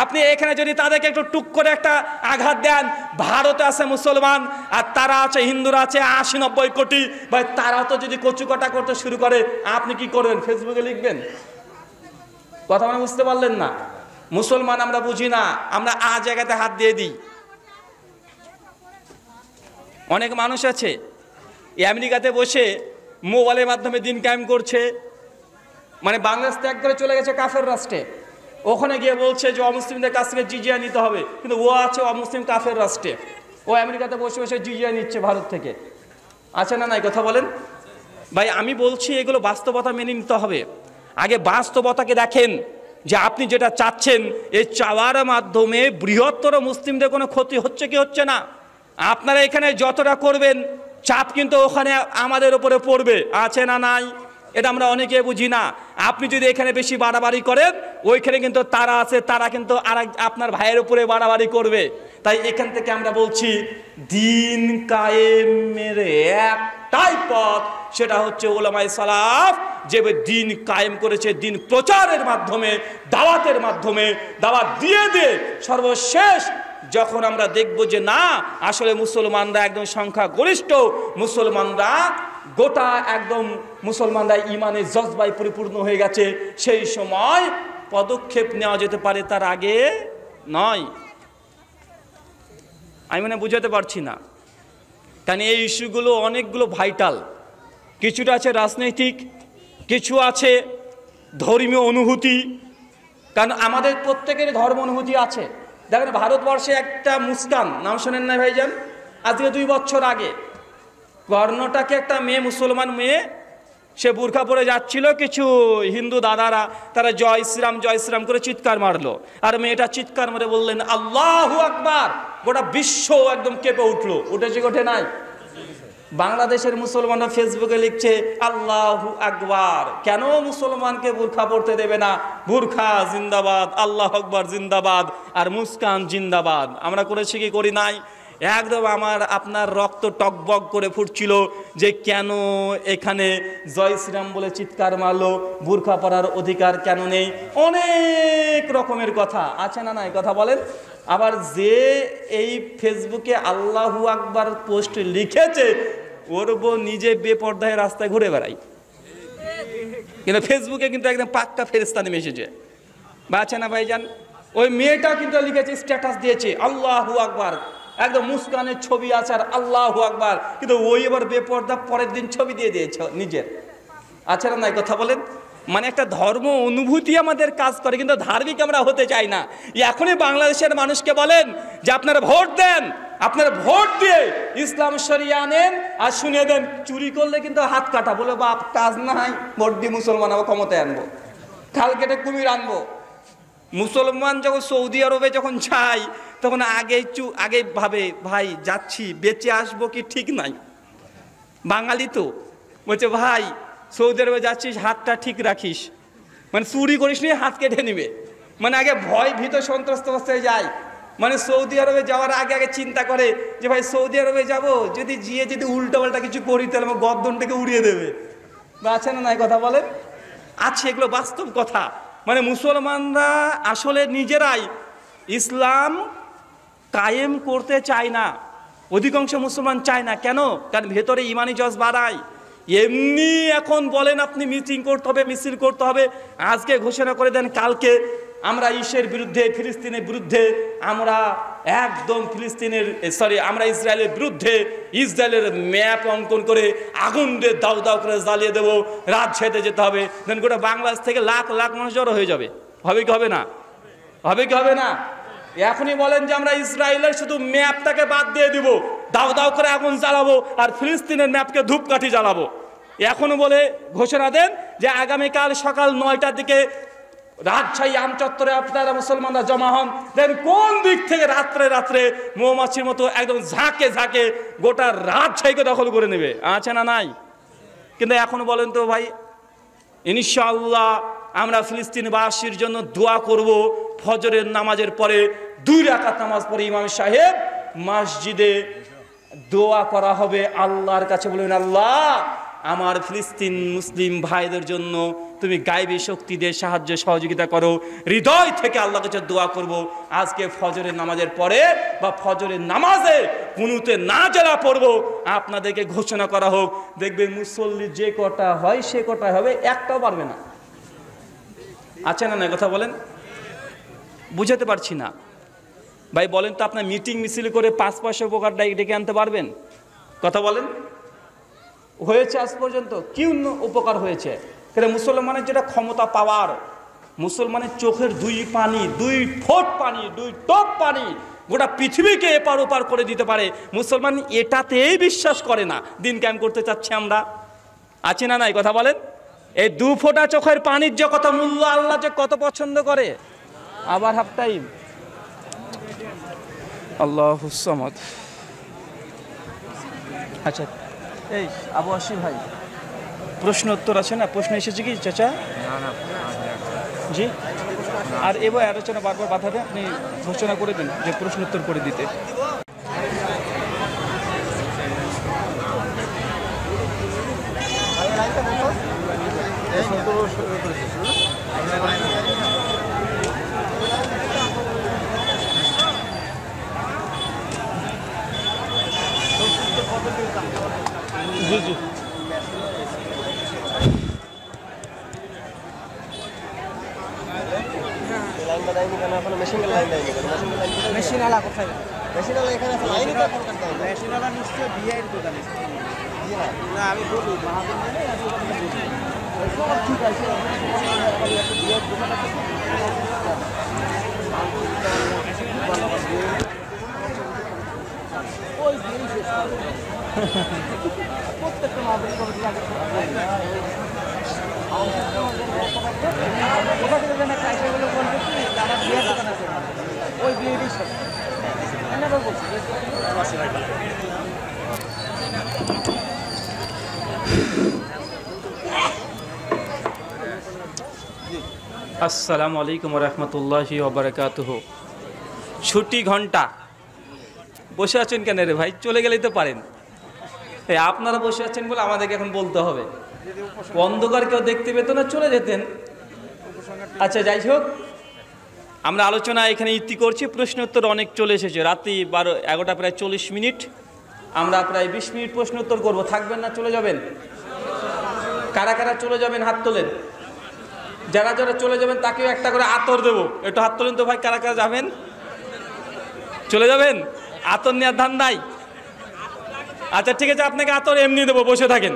আপনি এখানে যদি তাদেরকে একটু টুক করে একটা আঘাত দেন, ভারতে আছে মুসলমান আর তারা আছে, হিন্দুরা আছে 80-90 কোটি, ভাই তারা তো যদি কচুকাটা করতে শুরু করে, আপনি কি করবেন? ফেসবুকে লিখবেন? কথা মানে বুঝতে পারলেন না? মুসলমান আমরা বুঝি না, আমরা জায়গাতে হাত দিয়ে দিই। অনেক মানুষ আছে আমেরিকাতে বসে মোবাইলের মাধ্যমে দিন কায়েম করছে, মানে বাংলাদেশ ত্যাগ করে চলে গেছে কাফের রাষ্ট্রে, ওখানে গিয়ে বলছে যে অমুসলিমদের কাছ থেকে জিজিয়া নিতে হবে, কিন্তু ও আছে অমুসলিম কাফের রাষ্ট্রে, ও আমেরিকাতে বসে বসে জিজিয়া নিচ্ছে ভারত থেকে, আছে না নাই? কথা বলেন ভাই। আমি বলছি এগুলো বাস্তবতা মেনে নিতে হবে। আগে বাস্তবতাকে দেখেন যে আপনি যেটা চাচ্ছেন, এই চাওয়ার মাধ্যমে বৃহত্তর মুসলিমদের কোনো ক্ষতি হচ্ছে কি হচ্ছে না? আপনারা এখানে যতটা করবেন, চাপ কিন্তু ওখানে আমাদের উপরে পড়বে, আছে না নাই? এটা আমরা অনেকে বুঝি না। আপনি যদি এখানে বেশি বাড়াবাড়ি করেন, ওইখানে কিন্তু তারা আছে, তারা কিন্তু আর আপনার ভাইয়ের উপরে বাড়াবাড়ি করবে। তাই এখান থেকে আমরা বলছি দিন কায়েমের একটাই পথ, সেটা হচ্ছে উলামায়ে সালাফ যে দিন কায়েম করেছে, দিন প্রচারের মাধ্যমে, দাওয়াতের মাধ্যমে, দাওয়াত দিয়ে দিয়ে সর্বশেষ যখন আমরা দেখব যে না আসলে মুসলমানরা একদম সংখ্যাগরিষ্ঠ, মুসলমানরা গোটা একদম মুসলমানরা ইমানের জজবায় পরিপূর্ণ হয়ে গেছে, সেই সময় পদক্ষেপ নেওয়া যেতে পারে, তার আগে নয়। আমি মানে বুঝাতে পারছি না, কারণ এই ইস্যুগুলো অনেকগুলো ভাইটাল। কিছুটা আছে রাজনৈতিক, কিছু আছে ধর্মীয় অনুভূতি, কারণ আমাদের প্রত্যেকের ধর্ম অনুভূতি আছে। দেখেন ভারতবর্ষে একটা মুস্কান, নাম শোনেন না ভাইজান? আজকে 2 বছর আগে কর্ণাটকে একটা মেয়ে, মুসলমান মেয়ে, সে বুরখা পরে যাচ্ছিল, কিছু হিন্দু দাদারা তারা জয় শ্রীরাম করে চিৎকার মারলো, আর মেয়েটা চিৎকার মারে বললেন আল্লাহু আকবার। গোটা বিশ্ব একদম কেঁপে উঠলো। উঠেছে ওঠে নাই? বাংলাদেশের মুসলমানরা ফেসবুকে লিখছে আল্লাহু আকবার, কেন মুসলমানকে বুরখা পড়তে দেবে না? বুরখা জিন্দাবাদ, আল্লাহু আকবার জিন্দাবাদ, আর মুস্কান জিন্দাবাদ। আমরা করেছি কি করি নাই? একদম আপনার রক্ত টকবক করে ফুটছিল যে কেন এখানে জয় শ্রীরাম বলে চিৎকার মারলো, বুরখা পরার অধিকার কেন নেই? অনেক রকমের কথা আছে না নাই? কথা বলেন। আবার যে এই ফেসবুকে আল্লাহু আকবার পোস্ট লিখেছে, ওর বউ নিজে বেপর্দায় রাস্তায় ঘুরে বেড়ায়, কিন্তু ফেসবুকে কিন্তু একদম পাক্কা ফেরেশতা নেমে এসেছে, বা আছে না ভাইজান? ওই মেয়েটাও কিন্তু লিখেছে, স্ট্যাটাস দিয়েছে আল্লাহু আকবার, একদম মুস্কানের ছবি আছে আর আল্লাহু আকবার, কিন্তু ওই এবার বেপর্দা পরের দিন ছবি দিয়ে দিয়েছে নিজের, আছে না নাই? কথা বলেন। মানে একটা ধর্ম অনুভূতি আমাদের কাজ করে, কিন্তু ধার্মিক আমরা হতে চাই না। এখনই বাংলাদেশের মানুষকে বলেন যে আপনারা ভোট দেন, আপনারা ভোট দিয়ে ইসলাম শরিয়া আনেন আর শুনিয়ে দেন। চুরি করলে কিন্তু হাত কাটা, বলে বাপ কাজ নাই, ভোট দিয়ে মুসলমান আবার ক্ষমতায় আনবো, খাল কেটে কুমির আনবো। মুসলমান যখন সৌদি আরবে যখন যায় তখন আগে ভাবে ভাই যাচ্ছি বেঁচে আসবো কি ঠিক নাই। বাঙালি তো বলছে ভাই সৌদি আরবে যাচ্ছিস হাতটা ঠিক রাখিস, মানে চুরি করিস নি হাত কেটে নিবে, মানে আগে ভয় ভীত সন্ত্রস্ত অবস্থায় যায়। মানে সৌদি আরবে যাওয়ার আগে চিন্তা করে যে ভাই সৌদি আরবে যাব, যদি যদি উল্টো পাল্টা কিছু করি তাহলে আমার গর্দনটাকে উড়িয়ে দেবে। বা আছে না নাই কথা বলেন? আছে, এগুলো বাস্তব কথা। মানে মুসলমানরা আসলে নিজেরাই ইসলাম কায়েম করতে চায় না, অধিকাংশ মুসলমান চায় না। কেন? কারণ ভেতরে ইমানি জজ বাড়ায়। এমনি এখন বলেন আপনি মিটিং করতে হবে, মিছিল করতে হবে, আজকে ঘোষণা করে দেন কালকে আমরা ইসের বিরুদ্ধে, ফিলিস্তিনের বিরুদ্ধে, আমরা একদম আমরা ইসরায়েলের বিরুদ্ধে, ইসরায়েলের ম্যাপ অঙ্কন করে আগুন দিয়ে দাউ দাউ করে জ্বালিয়ে দেবো, রাত ছেড়ে যেতে হবে। দেন গোটা বাংলাদেশ থেকে লাখ লাখ মানুষ জড়ো হয়ে যাবে। হবে কি হবে না? হবে কি হবে না? এখনই বলেন যে আমরা ইসরায়েলের শুধু ম্যাপটাকে বাদ দিয়ে দিব, দাও দাও করে আগুন জ্বালাবো, আর ফিলিস্তিনের ম্যাপকে ধূপকাঠি জ্বালাবো। এখনো বলে ঘোষণা দেন যে আগামীকাল সকাল 9টার দিকে রাজশাহী আমচত্বরে আপনারা মুসলমানরা জমা হন। দেন কোন দিক থেকে রাত্রে মৌমাছির মতো একদম ঝাঁকে ঝাঁকে গোটা রাজশাহীকে দখল করে নেবে। আছে না নাই? কিন্তু এখনো বলেন তো ভাই ইনশাআল্লাহ আমরা ফিলিস্তিনবাসীর জন্য দোয়া করব। ফজরের নামাজের পরে 2 রাকাত নামাজ পড়ে ইমাম সাহেব মসজিদে দোয়া করা হবে আল্লাহর কাছে। বলবেন আল্লাহ আমার ফিলিস্তিন মুসলিম ভাইদের জন্য তুমি গায়বী শক্তি দিয়ে সাহায্য সহযোগিতা করো। হৃদয় থেকে আল্লাহর কাছে দোয়া করব। আজকে ফজরের নামাজের পরে বা ফজরের নামাজে কুনুতে নাজেলা পড়ব, আপনাদেরকে ঘোষণা করা হোক। দেখবেন মুসল্লি যে কটা হয় সে কটা হবে, একটাও পারবে না। আছে না না কথা বলেন? বুঝাতে পারছি না ভাই। বলেন তো আপনার মিটিং মিছিল করে 5 পয়সা উপকার ডেকে আনতে পারবেন? কথা বলেন। হয়েছে আজ পর্যন্ত কি উপকার হয়েছে? কিন্তু মুসলমানের যেটা ক্ষমতা পাওয়ার, মুসলমানের চোখের 2 ফোঁট পানি 2 টোপ পানি গোটা পৃথিবীকে এপার ওপার করে দিতে পারে। মুসলমান এটাতেই বিশ্বাস করে না। দিন কায়েম করতে চাচ্ছি আমরা। আছে না নাই কথা বলেন? এই 2 ফোঁটা চোখের পানির যে কত মূল্য, আল্লাহ যে কত পছন্দ করে। আবার হাফ টাইম। আল্লাহুস সামাদ। আচ্ছা এই আবু আসিফ ভাই প্রশ্ন উত্তর আছে না? প্রশ্ন এসেছে কি চাচা? জি। আর এবার আলোচনা বারবার বাধা দেয়, আপনি ঘোষণা করে দেন যে প্রশ্ন উত্তর করে দিতে। জি জি। মেশিন আলা কোথায়? মেশিন আলা এখানে আছে। লাইনই তো এখন কাটতে হবে। মেশিন আলা নিশ্চয়ই বিআইয়ের দোকানে। না আমি বলি সব ঠিক আছে। বিআইয়ের দোকান আছে। ওই জিনিস প্রত্যেকটা মাহফিল কমিটি লাগে। ওটা থেকে যেন কাইসাগুলো বলবে কি আমার বিয়ের দোকান আছে, ওই বিয়েরই সব এনারা বলছি। আসসালামু আলাইকুম ওয়া রাহমাতুল্লাহি ওয়া বারাকাতুহু। ছুটি ঘন্টা। বসে আছেন কেন রে ভাই? চলে গেলেই তো পারেন। আপনারা বসে আছেন বলে আমাদেরকে এখন বলতে হবে। অন্ধকার কেউ দেখতে পেত না, চলে যেতেন। আচ্ছা যাই হোক, আমরা আলোচনা এখানে ইতি করছি। প্রশ্ন উত্তর অনেক চলে এসেছে। রাত্রি 11টা প্রায় 40 মিনিট। আমরা প্রায় 20 মিনিট প্রশ্ন উত্তর করবো। থাকবেন না চলে যাবেন? কারা কারা চলে যাবেন হাত তোলেন। যারা যারা চলে যাবেন তাকেও একটা করে আতর দেবো। একটু হাত তোলেন তো ভাই। কারা কারা যাবেন? চলে যাবেন? আতর নেওয়ার ধান নাই? আচ্ছা ঠিক আছে, আপনাকে আতর এমনি দেবো, বসে থাকেন।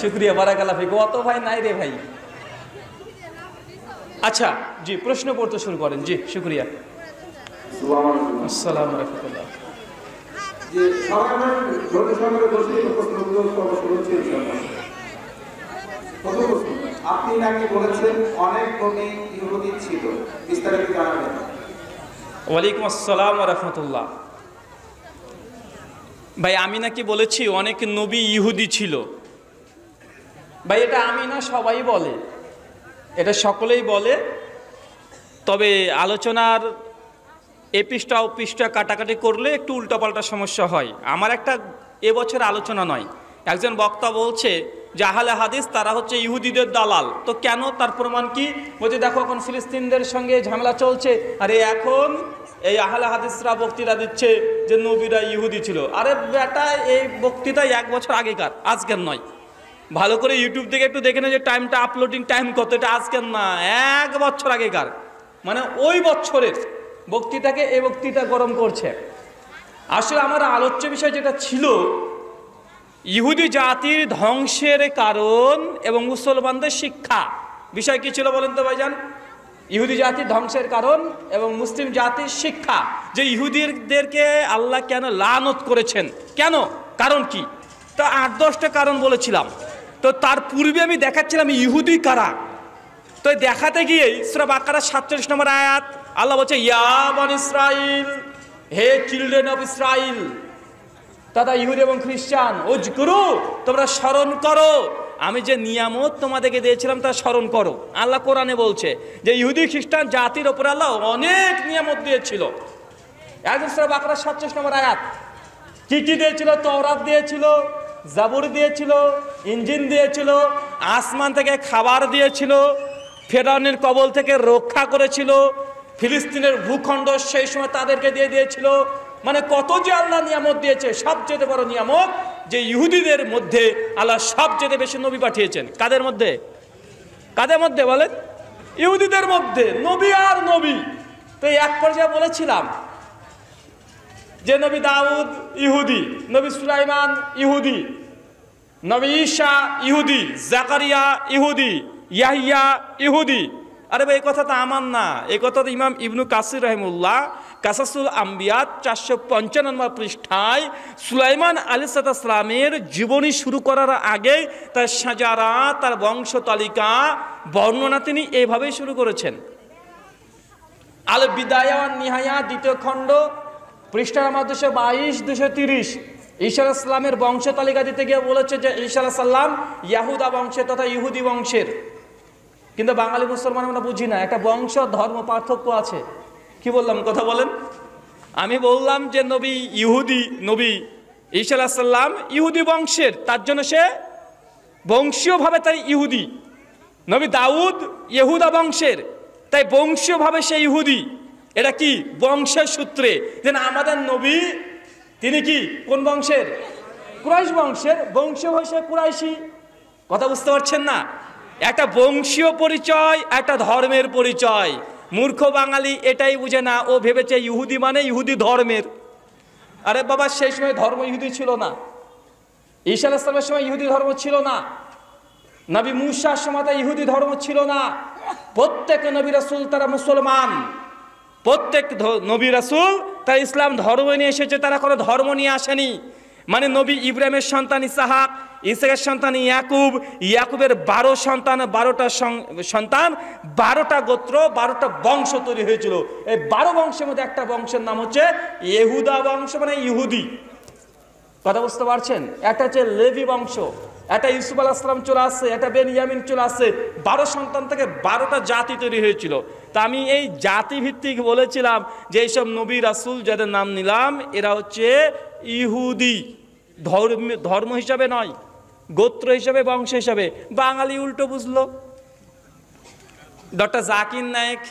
শুক্রিয়া, বারাকাল্লাহ ফিক। অত ভাই নাই রে ভাই। আচ্ছা জি, প্রশ্ন পড়তে শুরু করেন। জি শুক্রিয়া। আসসালামু রাহমাতুল্লাহ। আপনি নাকি বলেছেন অনেক নবী ইহুদি ছিল, বিস্তারিত জানাবেন। ওয়ালাইকুম আসসালাম ওয়া রাহমাতুল্লাহ। ভাই আমি নাকি বলেছি অনেক নবী ইহুদি ছিল? ভাই এটা আমি না, সবাই বলে, এটা সকলেই বলে। তবে আলোচনার এ পৃষ্ঠা ও পৃষ্ঠা কাটাকাটি করলে একটু উল্টাপাল্টা সমস্যা হয়। আমার একটা এবছর আলোচনা নয়, একজন বক্তা বলছে যে আহলে হাদিস তারা হচ্ছে ইহুদিদের দালাল। তো কেন, তার প্রমাণ কি? বলছে দেখো এখন ফিলিস্তিনদের সঙ্গে ঝামেলা চলছে, আরে এখন এই আহলে হাদিসরা বক্তৃতা দিচ্ছে যে নবীরা ইহুদি ছিল। আরে বেটা, এই বক্তৃতা 1 বছর আগেকার, আজকের নয়। ভালো করে ইউটিউব থেকে একটু দেখে নেয় যে টাইমটা, আপলোডিং টাইম কত, এটা আজকের না, 1 বছর আগেকার। মানে ওই বছরের বক্তৃতাকে এই বক্তৃতা গরম করছে। আসলে আমার আলোচ্য বিষয় যেটা ছিল, ইহুদি জাতির ধ্বংসের কারণ এবং মুসলমানদের শিক্ষা। বিষয় কি ছিল বলেন তো ভাইজান? ইহুদি জাতির ধ্বংসের কারণ এবং মুসলিম জাতির শিক্ষা, যে ইহুদিদেরকে আল্লাহ কেন লানত করেছেন, কেন, কারণ কি? তো 8-10টা কারণ বলেছিলাম। তো তার পূর্বে আমি দেখাচ্ছিলাম ইহুদি কারা। তো দেখাতে গিয়ে সূরা বাকারা 47 নম্বর আয়াত, আল্লাহ বলছে ইয়া বনী ইসরাইল, হে চিলড্রেন অফ ইসরাইল, তথা ইহুদি এবং খ্রিস্টান, উজকুরু, তোমরা স্মরণ করো আমি যে নিয়ামত তোমাদেরকে দিয়েছিলাম তা স্মরণ করো। আল্লাহ কোরআনে বলছে যে ইহুদি খ্রিস্টান জাতির ওপরে আল্লাহ অনেক নিয়ামত দিয়েছিল। একদম সূরা বাকারা 47 নম্বর আয়াত। কি কি দিয়েছিল? তওরাত দিয়েছিল, জাবুর দিয়েছিল, ইঞ্জিল দিয়েছিল, আসমান থেকে খাবার দিয়েছিল, ফেরাউনের কবল থেকে রক্ষা করেছিল, ফিলিস্তিনের ভূখণ্ড সেই সময় তাদেরকে দিয়ে দিয়েছিল। মানে কত যে আল্লাহ নিয়ামত দিয়েছে। সবচেয়ে বড় নিয়ামত যে ইহুদিদের মধ্যে আল্লাহ সবচেয়ে বেশি নবী পাঠিয়েছেন। কাদের মধ্যে? কাদের মধ্যে বলেন? ইহুদিদের মধ্যে। নবী আর নবী। তো এক পর্যায়ে বলেছিলাম যে নবী দাউদ ইহুদি, নবী সুলাইমান ইহুদি, নবী ঈসা ইহুদি, জাকারিয়া ইহুদি, ইয়াহিয়া ইহুদি। আরে ভাই এই কথা তো আমার না, এই কথা তো ইমাম ইবনু কাসির রাহিমাহুল্লাহ কাসাসুল আম্বিয়া 455 নম্বর পৃষ্ঠায় সুলাইমান আলাইহিস সালামের জীবনী শুরু করার আগে তার সাজারা, তার বংশ তালিকা বর্ণনা তিনি এইভাবেই শুরু করেছেন। আল বিদায়া ওয়ান নিহায়া 2য় খণ্ড, পৃষ্ঠা নম্বর 222-230। ঈসা আলাইহিস সালামের বংশ তালিকা দিতে গিয়ে বলেছে যে ঈসা আলাইহিস সালাম ইয়াহুদা বংশের তথা ইহুদি বংশের। কিন্তু বাঙালি মুসলমান আমরা বুঝি না, একটা বংশ ধর্ম পার্থক্য আছে। কি বললাম, কথা বলেন? আমি বললাম যে নবী ইহুদি, নবী ঈসা আলাইহিস সালাম ইহুদি বংশের, তার জন্য সে বংশীয়ভাবে তাই ইহুদি। নবী দাউদ ইহুদা বংশের, তাই বংশীয়ভাবে সে ইহুদি। এটা কি বংশের সূত্রে। যেন আমাদের নবী তিনি কি কোন বংশের? কুরাইশ বংশের, বংশীয় সে কুরাইশি। কথা বুঝতে পারছেন না? একটা বংশীয় পরিচয়, একটা ধর্মের পরিচয়। মূর্খ বাঙালি এটাই বুঝে না, ও ভেবেছে ইহুদি মানে ইহুদি ধর্মের। আরে বাবা, সেই সময় ধর্ম ইহুদি ছিল না। ঈসা আলাইহিস সালামের সময় ইহুদি ধর্ম ছিল না। নবী মূসার সময় ইহুদি ধর্ম ছিল না। প্রত্যেক নবী রাসূল তারা মুসলমান, প্রত্যেক নবী রাসূল তারা ইসলাম ধর্ম নিয়ে এসেছে, তারা কোনো ধর্ম নিয়ে আসেনি। মানে নবী ইব্রাহিমের সন্তান ইসহাক, ইসহাকের সন্তান ইয়াকুব, ইয়াকুবের 12 সন্তান, 12টা সন্তান, 12টা গোত্র, 12টা বংশ তৈরি হয়েছিল। এই 12 বংশের মধ্যে একটা বংশের নাম হচ্ছে ইহুদা বংশ, মানে ইহুদি। কথা বুঝতে পারছেন? একটা হচ্ছে লেভি বংশ, একটা ইউসুফ আলাইহিস সালাম চলে আসছে, একটা বেনিয়ামিন চলে আসছে। 12 সন্তান থেকে 12টা জাতি তৈরি হয়েছিল। তা আমি এই জাতি ভিত্তিক বলেছিলাম যে এইসব নবী রাসূল যাদের নাম নিলাম এরা হচ্ছে ইহুদি, ধর্ম হিসাবে নয়, গোত্র হিসাবে, বংশ হিসাবে। বাঙালি উল্টো বুঝলো। ডক্টর জাকির নায়েক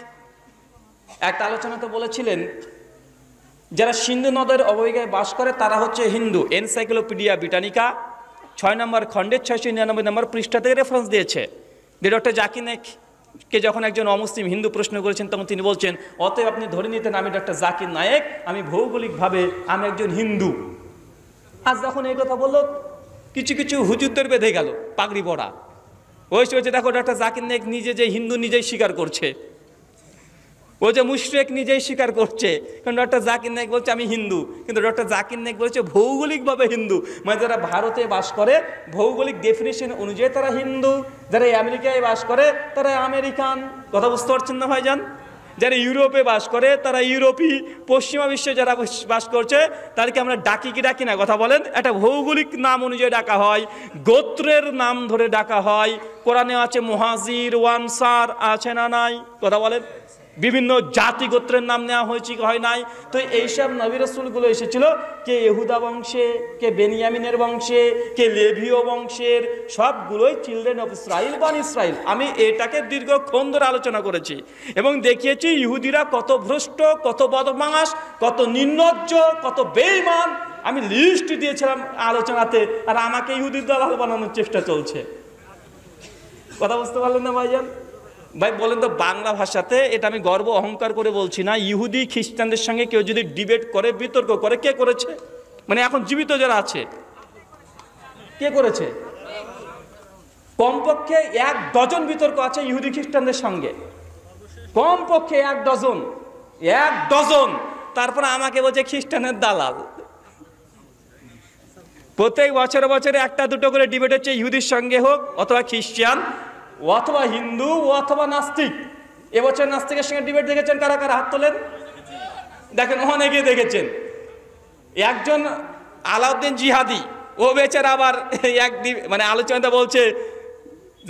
একটা আলোচনাতে বলেছিলেন যারা সিন্ধু নদের অববাহিকায় বাস করে তারা হচ্ছে হিন্দু। এনসাইক্লোপিডিয়া ব্রিটানিকা 6 নম্বর খণ্ডে 699 নম্বর পৃষ্ঠা থেকে রেফারেন্স দিয়েছে। যে ডক্টর জাকির নায়েককে যখন একজন অমুসলিম হিন্দু প্রশ্ন করেছেন তখন তিনি বলছেন, অতএব আপনি ধরে নিতেন আমি ডক্টর জাকির নায়েক, আমি ভৌগোলিকভাবে আমি একজন হিন্দু। আজ যখন এই কথা বলল কিছু কিছু হুজুরদের বেঁধে গেল পাগড়ি পরা। ওই হচ্ছে দেখো ডক্টর জাকির নায়েক নিজে যে হিন্দু নিজেই স্বীকার করছে, ও যে মুশরিক নিজেই স্বীকার করছে। কারণ ডক্টর জাকির নায়েক বলছে আমি হিন্দু, কিন্তু ডক্টর জাকির নায়েক বলছে ভৌগোলিকভাবে হিন্দু, মানে যারা ভারতে বাস করে ভৌগোলিক ডেফিনেশন অনুযায়ী তারা হিন্দু, যারা আমেরিকায় বাস করে তারা আমেরিকান। কথা বুঝতে পারছেন না ভাইজান? যারা ইউরোপে বাস করে তারা ইউরোপী, পশ্চিমা বিশ্বে যারা বাস করছে তাদেরকে আমরা ডাকি কি ডাকি না? কথা বলেন। একটা ভৌগোলিক নাম অনুযায়ী ডাকা হয়, গোত্রের নাম ধরে ডাকা হয়। কোরআনে আছে মুহাজির ওয়ানসার, আছে না নাই? কথা বলেন। বিভিন্ন জাতি গোত্রের নাম নেওয়া হয়েছে কি হয় নাই? তো এইসব নবী রাসূলগুলো এসেছিল কে ইহুদা বংশে, কে বেনিয়ামিনের বংশে, কে লেভীয় বংশের, সবগুলোই চিলড্রেন অফ ইসরাইল, বনি ইসরাইল। আমি এটাকে দীর্ঘক্ষণ ধরে আলোচনা করেছি এবং দেখিয়েছি ইহুদিরা কত ভ্রষ্ট, কত বদমাশ, কত নির্লজ্জ, কত বেঈমান। আমি লিস্ট দিয়েছিলাম আলোচনাতে, আর আমাকে ইহুদির দালাল বানানোর চেষ্টা চলছে। কথা বুঝতে পারলেন না ভাইজান? ভাই বলেন তো, বাংলা ভাষাতে, এটা আমি গর্ব অহংকার করে বলছি না, ইহুদি খ্রিস্টানদের সঙ্গে কেউ যদি ডিবেট করে, বিতর্ক করে, কে করেছে? মানে এখন জীবিত যারা আছে, কে করেছে? কমপক্ষে 1 ডজন বিতর্ক আছে ইহুদি খ্রিস্টানদের সঙ্গে, কমপক্ষে 1 ডজন, 1 ডজন। তারপরে আমাকে বলছে খ্রিস্টানের দালাল। প্রত্যেক বছরে বছরে 1-2 করে ডিবেট হচ্ছে, ইহুদির সঙ্গে হোক, অথবা খ্রিস্টান, অথবা হিন্দু, অথবা নাস্তিক। এবছর নাস্তিকের সঙ্গে ডিবেট দেখেছেন কারা কারা? হাত তোলেন। দেখেন অনেকে দেখেছেন। একজন আলাউদ্দিন জিহাদি, ও বেচারা আবার মানে আলোচনাটা বলছে,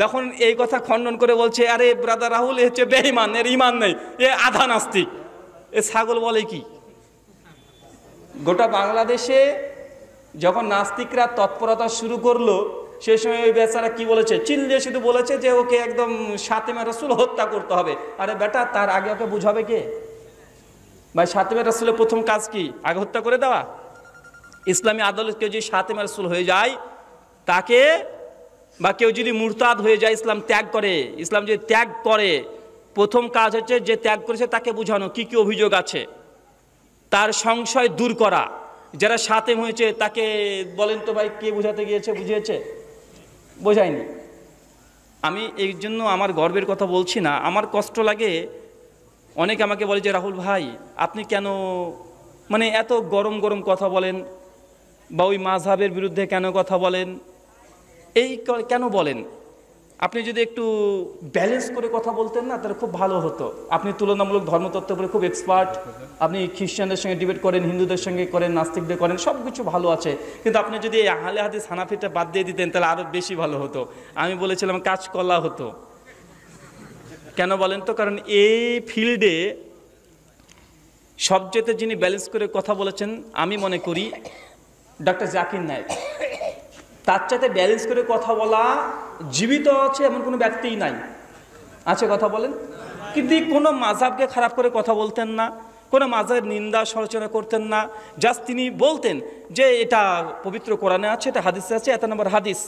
যখন এই কথা খণ্ডন করে বলছে, আরে ব্রাদার রাহুল এ হচ্ছে বেঈমান, এর ইমান নেই, এ আধা নাস্তিক। এ ছাগল বলে কি? গোটা বাংলাদেশে যখন নাস্তিকরা তৎপরতা শুরু করলো, সেই সময় ওই বেচারা কি বলেছে? চিল্লিয়ে শুধু বলেছে যে ওকে একদম শাতিমে রাসূল হত্যা করতে হবে। আরে বেটা, তার আগে ওকে বুঝাবে কে? ভাই শাতিমে রাসূলের প্রথম কাজ কি? আগে হত্যা করে দেওয়া? ইসলামী আদালত কেউ যদি শাতিমে রাসূল হয়ে যায় তাকে, বা কেউ যদি মুরতাদ হয়ে যায়, ইসলাম ত্যাগ করে, ইসলাম যদি ত্যাগ করে, প্রথম কাজ হচ্ছে যে ত্যাগ করেছে তাকে বোঝানো কি কি অভিযোগ আছে, তার সংশয় দূর করা। যারা শাতেম হয়েছে তাকে বলেন তো ভাই, কে বোঝাতে গিয়েছে? বুঝিয়েছে? বোঝায়নি। আমি এই জন্য আমার গর্বের কথা বলছি না, আমার কষ্ট লাগে। অনেকে আমাকে বলে যে রাহুল ভাই আপনি কেন মানে এত গরম গরম কথা বলেন, বা ওই মাযহাবের বিরুদ্ধে কেন কথা বলেন, এই কেন বলেন? আপনি যদি একটু ব্যালেন্স করে কথা বলতেন না, তাহলে খুব ভালো হতো। আপনি তুলনামূলক ধর্মতত্ত্বের উপরে খুব এক্সপার্ট, আপনি খ্রিস্টানদের সঙ্গে ডিবেট করেন, হিন্দুদের সঙ্গে করেন, নাস্তিকদের করেন, সব কিছু ভালো আছে। কিন্তু আপনি যদি আহলে হাদিস হানাফিটা বাদ দিয়ে দিতেন তাহলে আরও বেশি ভালো হতো। আমি বলেছিলাম কাজ কলা হতো। কেন বলেন তো? কারণ এই ফিল্ডে সবচেয়ে যিনি ব্যালেন্স করে কথা বলেছেন আমি মনে করি ডক্টর জাকির নায়েক। তার চাইতে ব্যালেন্স করে কথা বলা জীবিত আছে এমন কোনো ব্যক্তিই নাই। আছে? কথা বলেন। কিন্তু কোনো মাযহাবকে খারাপ করে কথা বলতেন না, কোনো মাযহাবের নিন্দা সমালোচনা করতেন না। জাস্ট তিনি বলতেন যে এটা পবিত্র কোরআনে আছে, এটা হাদিসে আছে, এত নম্বর হাদিস।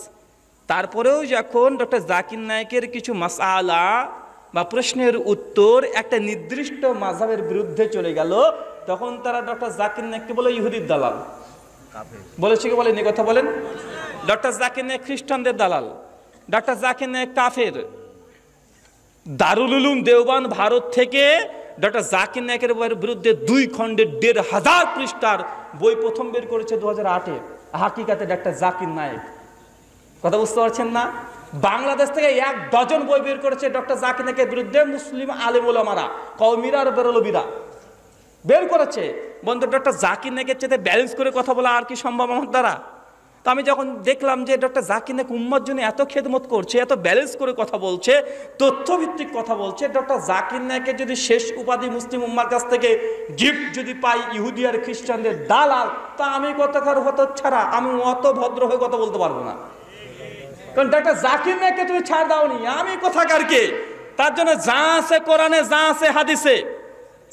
তারপরেও যখন ডক্টর জাকির নায়েকের কিছু মাসআলা বা প্রশ্নের উত্তর একটা নির্দিষ্ট মাযহাবের বিরুদ্ধে চলে গেল, তখন তারা ডক্টর জাকির নায়েককে বলে ইহুদির দালাল। বলেছে কি বলেনি? কথা বলেন। ডক্টর জাকির নায়েক খ্রিস্টানদের দালাল, ডক্টর জাকির নায়েক কাফের। দারুল উলুম দেওবন্দ ভারত থেকে ডক্টর জাকির নায়েকের বিরুদ্ধে 2 খণ্ডে 1,500 পৃষ্ঠার বই প্রথম বের করেছে 2008-এ হাকিকাতে ডক্টর জাকির নায়েক। কথা বুঝতে পারছেন না? বাংলাদেশ থেকে 1 ডজন বই বের করেছে ডক্টর জাকির নায়েকের বিরুদ্ধে মুসলিম আলেম ওলামারা, কওমিরা আর বেরলবিরা বের করেছে। বন্ধু, ডক্টর জাকির নায়েকের চেয়ে ব্যালেন্স করে কথা বলা আর কি সম্ভব আমার দ্বারা? তো আমি যখন দেখলাম যে ডক্টর জাকির নায়েক উম্মার জন্য এত খেদমত করছে, এত ব্যালেন্স করে কথা বলছে, তথ্যভিত্তিক কথা বলছে, ডক্টর জাকির নায়েকের যদি শেষ উপাধি মুসলিম উম্মার কাছ থেকে গিফট যদি পাই ইহুদি আর খ্রিস্টানদের দালাল, তা আমি কথাকার হতো ছাড়া আমি অত ভদ্র হয়ে কথা বলতে পারবো না। কারণ ডক্টর জাকির নায়েককে তুমি ছাড় দাওনি, আমি কথাকার কে? তার জন্য যা আছে কোরআনে, যা আছে হাদিসে,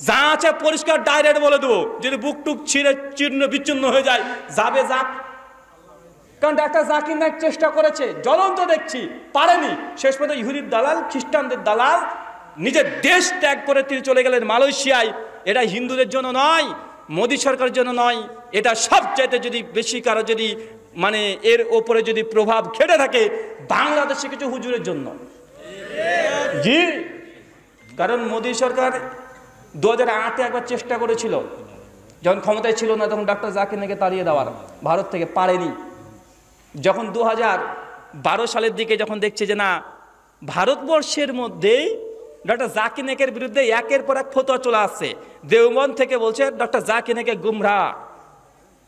যা আছে পরিষ্কার ডাইরেক্ট বলে দেবো। যদি বুক টুক ছিঁড়ে চীর্ণ বিচ্ছিন্ন হয়ে যায়, যাবে যাক। কারণ ডক্টর জাকির নায়েক চেষ্টা করেছে, জ্বলন্ত দেখছি, পারেনি। শেষ পর্যন্ত ইহুদির দালাল, খ্রিস্টানদের দালাল, নিজের দেশ ত্যাগ করে তিনি চলে গেলেন মালয়েশিয়ায়। এটা হিন্দুদের জন্য নয়, মোদী সরকারের জন্য নয়, এটা সবচাইতে যদি বেশি কারো যদি মানে এর ওপরে যদি প্রভাব খেটে থাকে বাংলাদেশে কিছু হুজুরের জন্য। জি, কারণ মোদী সরকার 2008-এ একবার চেষ্টা করেছিল, যখন ক্ষমতায় ছিল না তখন ডক্টর জাকির নায়েককে তাড়িয়ে দেওয়ার, ভারত থেকে পারেনি। যখন 2012 সালের দিকে যখন দেখছে যে না ভারতবর্ষের মধ্যেই ডক্টর জাকির নায়েকের বিরুদ্ধে একের পর এক ফতোয়া চলে আসছে, দেওবন্দ থেকে বলছে डॉक्टर जाकिर नाइक गुमराह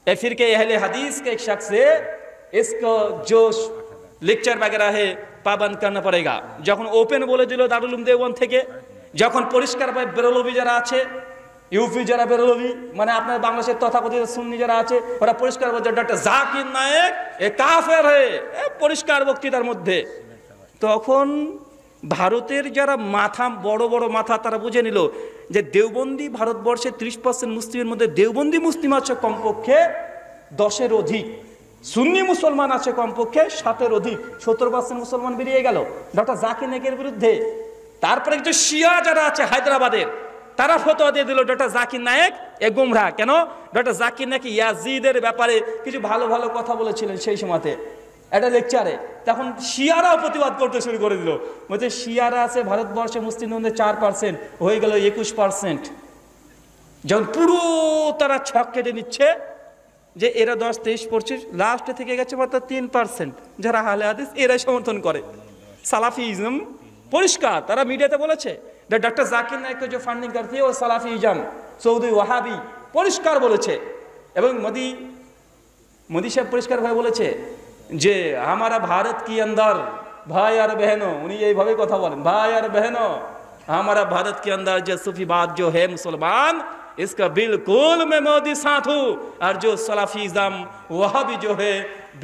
ए फिर के अहले हदीस के एक शख्स है, इसको जो लेक्चर वगैरह है पाबंद करना पड़ेगा। যখন ওপেন বলে দিল দারুল উলুম দেওবন্দ থেকে, যখন পরিষ্কারভাবে বেরলভি যারা আছে, ইউপি যারা বেরলভি মানে আপনার বাংলাদেশের তথাকথিত সুন্নি যারা আছে, ওরা পরিষ্কার বলছে ডক্টর জাকির নায়েক এ কাফের হয়ে, পরিষ্কার বক্তৃতার মধ্যে। তখন ভারতের যারা মাথা বড় বড় মাথা তারা বুঝে নিল যে দেওবন্দি ভারতবর্ষের 30% মুসলিমের মধ্যে দেওবন্দি মুসলিম আছে কমপক্ষে 10-এর অধিক, সুন্নি মুসলমান আছে কমপক্ষে 7-এর অধিক, 70% মুসলমান বেরিয়ে গেল ডক্টর জাকির নায়েকের বিরুদ্ধে। তারপরে কিছু শিয়া যারা আছে হায়দ্রাবাদের, তারা ফতোয়া দিয়ে দিল ডক্টর জাকির নায়েক এ গুমরাহ। কেন? ডক্টর জাকির নায়েক ইয়াজিদের ব্যাপারে কিছু ভালো ভালো কথা বলেছিলেন সেই সময়তে একটা লেকচারে, তখন শিয়ারাও প্রতিবাদ করতে শুরু করে দিল, বলছে শিয়ারা আছে ভারতবর্ষে মুসলিমদের মধ্যে 4%, হয়ে গেল 21%। যখন পুরো তারা ছক কেটে নিচ্ছে যে এরা 10-23%, লাস্টে থেকে গেছে মাত্র 3%, যারা আহলে হাদিস এরাই সমর্থন করে। সালাফিজম পরিষ্কার, তারা মিডিয়াতে বলেছে ডক্টর জাকির নায়েককে যে ফান্ডিং করতে ও সালাফিজম সৌদি ওয়াহাবি পরিষ্কার বলেছে। এবং মোদি সাহেব পরিষ্কারভাবে বলেছে যে हमारा भारत की अंदर भाई और बहनों, उन्हीं यही भावे কথা বলেন, भाई और बहनों हमारा भारत के अंदर जो सूफीवाद जो है मुसलमान, इसका बिल्कुल मैं मोदी साथ हूँ, और जो सलाफिज्म वहाबी जो है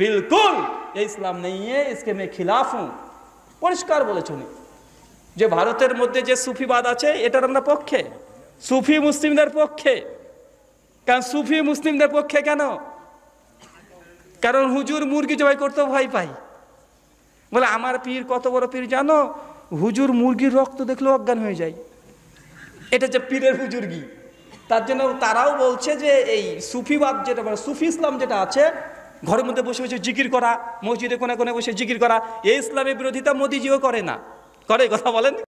बिल्कुल ये इस्लाम नहीं है, इसके मैं खिलाफ हूँ। পরিষ্কার বলেছেন যে ভারতের মধ্যে যে সুফিবাদ আছে এটার আমরা পক্ষে, সুফি মুসলিমদের পক্ষে। কারণ সুফি মুসলিমদের পক্ষে কেন? কারণ হুজুর মুরগি জবাই করতেও ভয় পাই, বলে আমার পীর কত বড় পীর জানো, হুজুর মুরগির রক্ত দেখলেও অজ্ঞান হয়ে যায়, এটা যে পীরের হুজুরগি। তার জন্য তারাও বলছে যে এই সুফিবাদ যেটা মানে সুফি ইসলাম যেটা আছে, ঘরের মধ্যে বসে বসে জিকির করা, মসজিদে কোণে কোণে বসে জিকির করা, এই ইসলামের বিরোধিতা মোদিজিও করে না, করে কথা বলেন।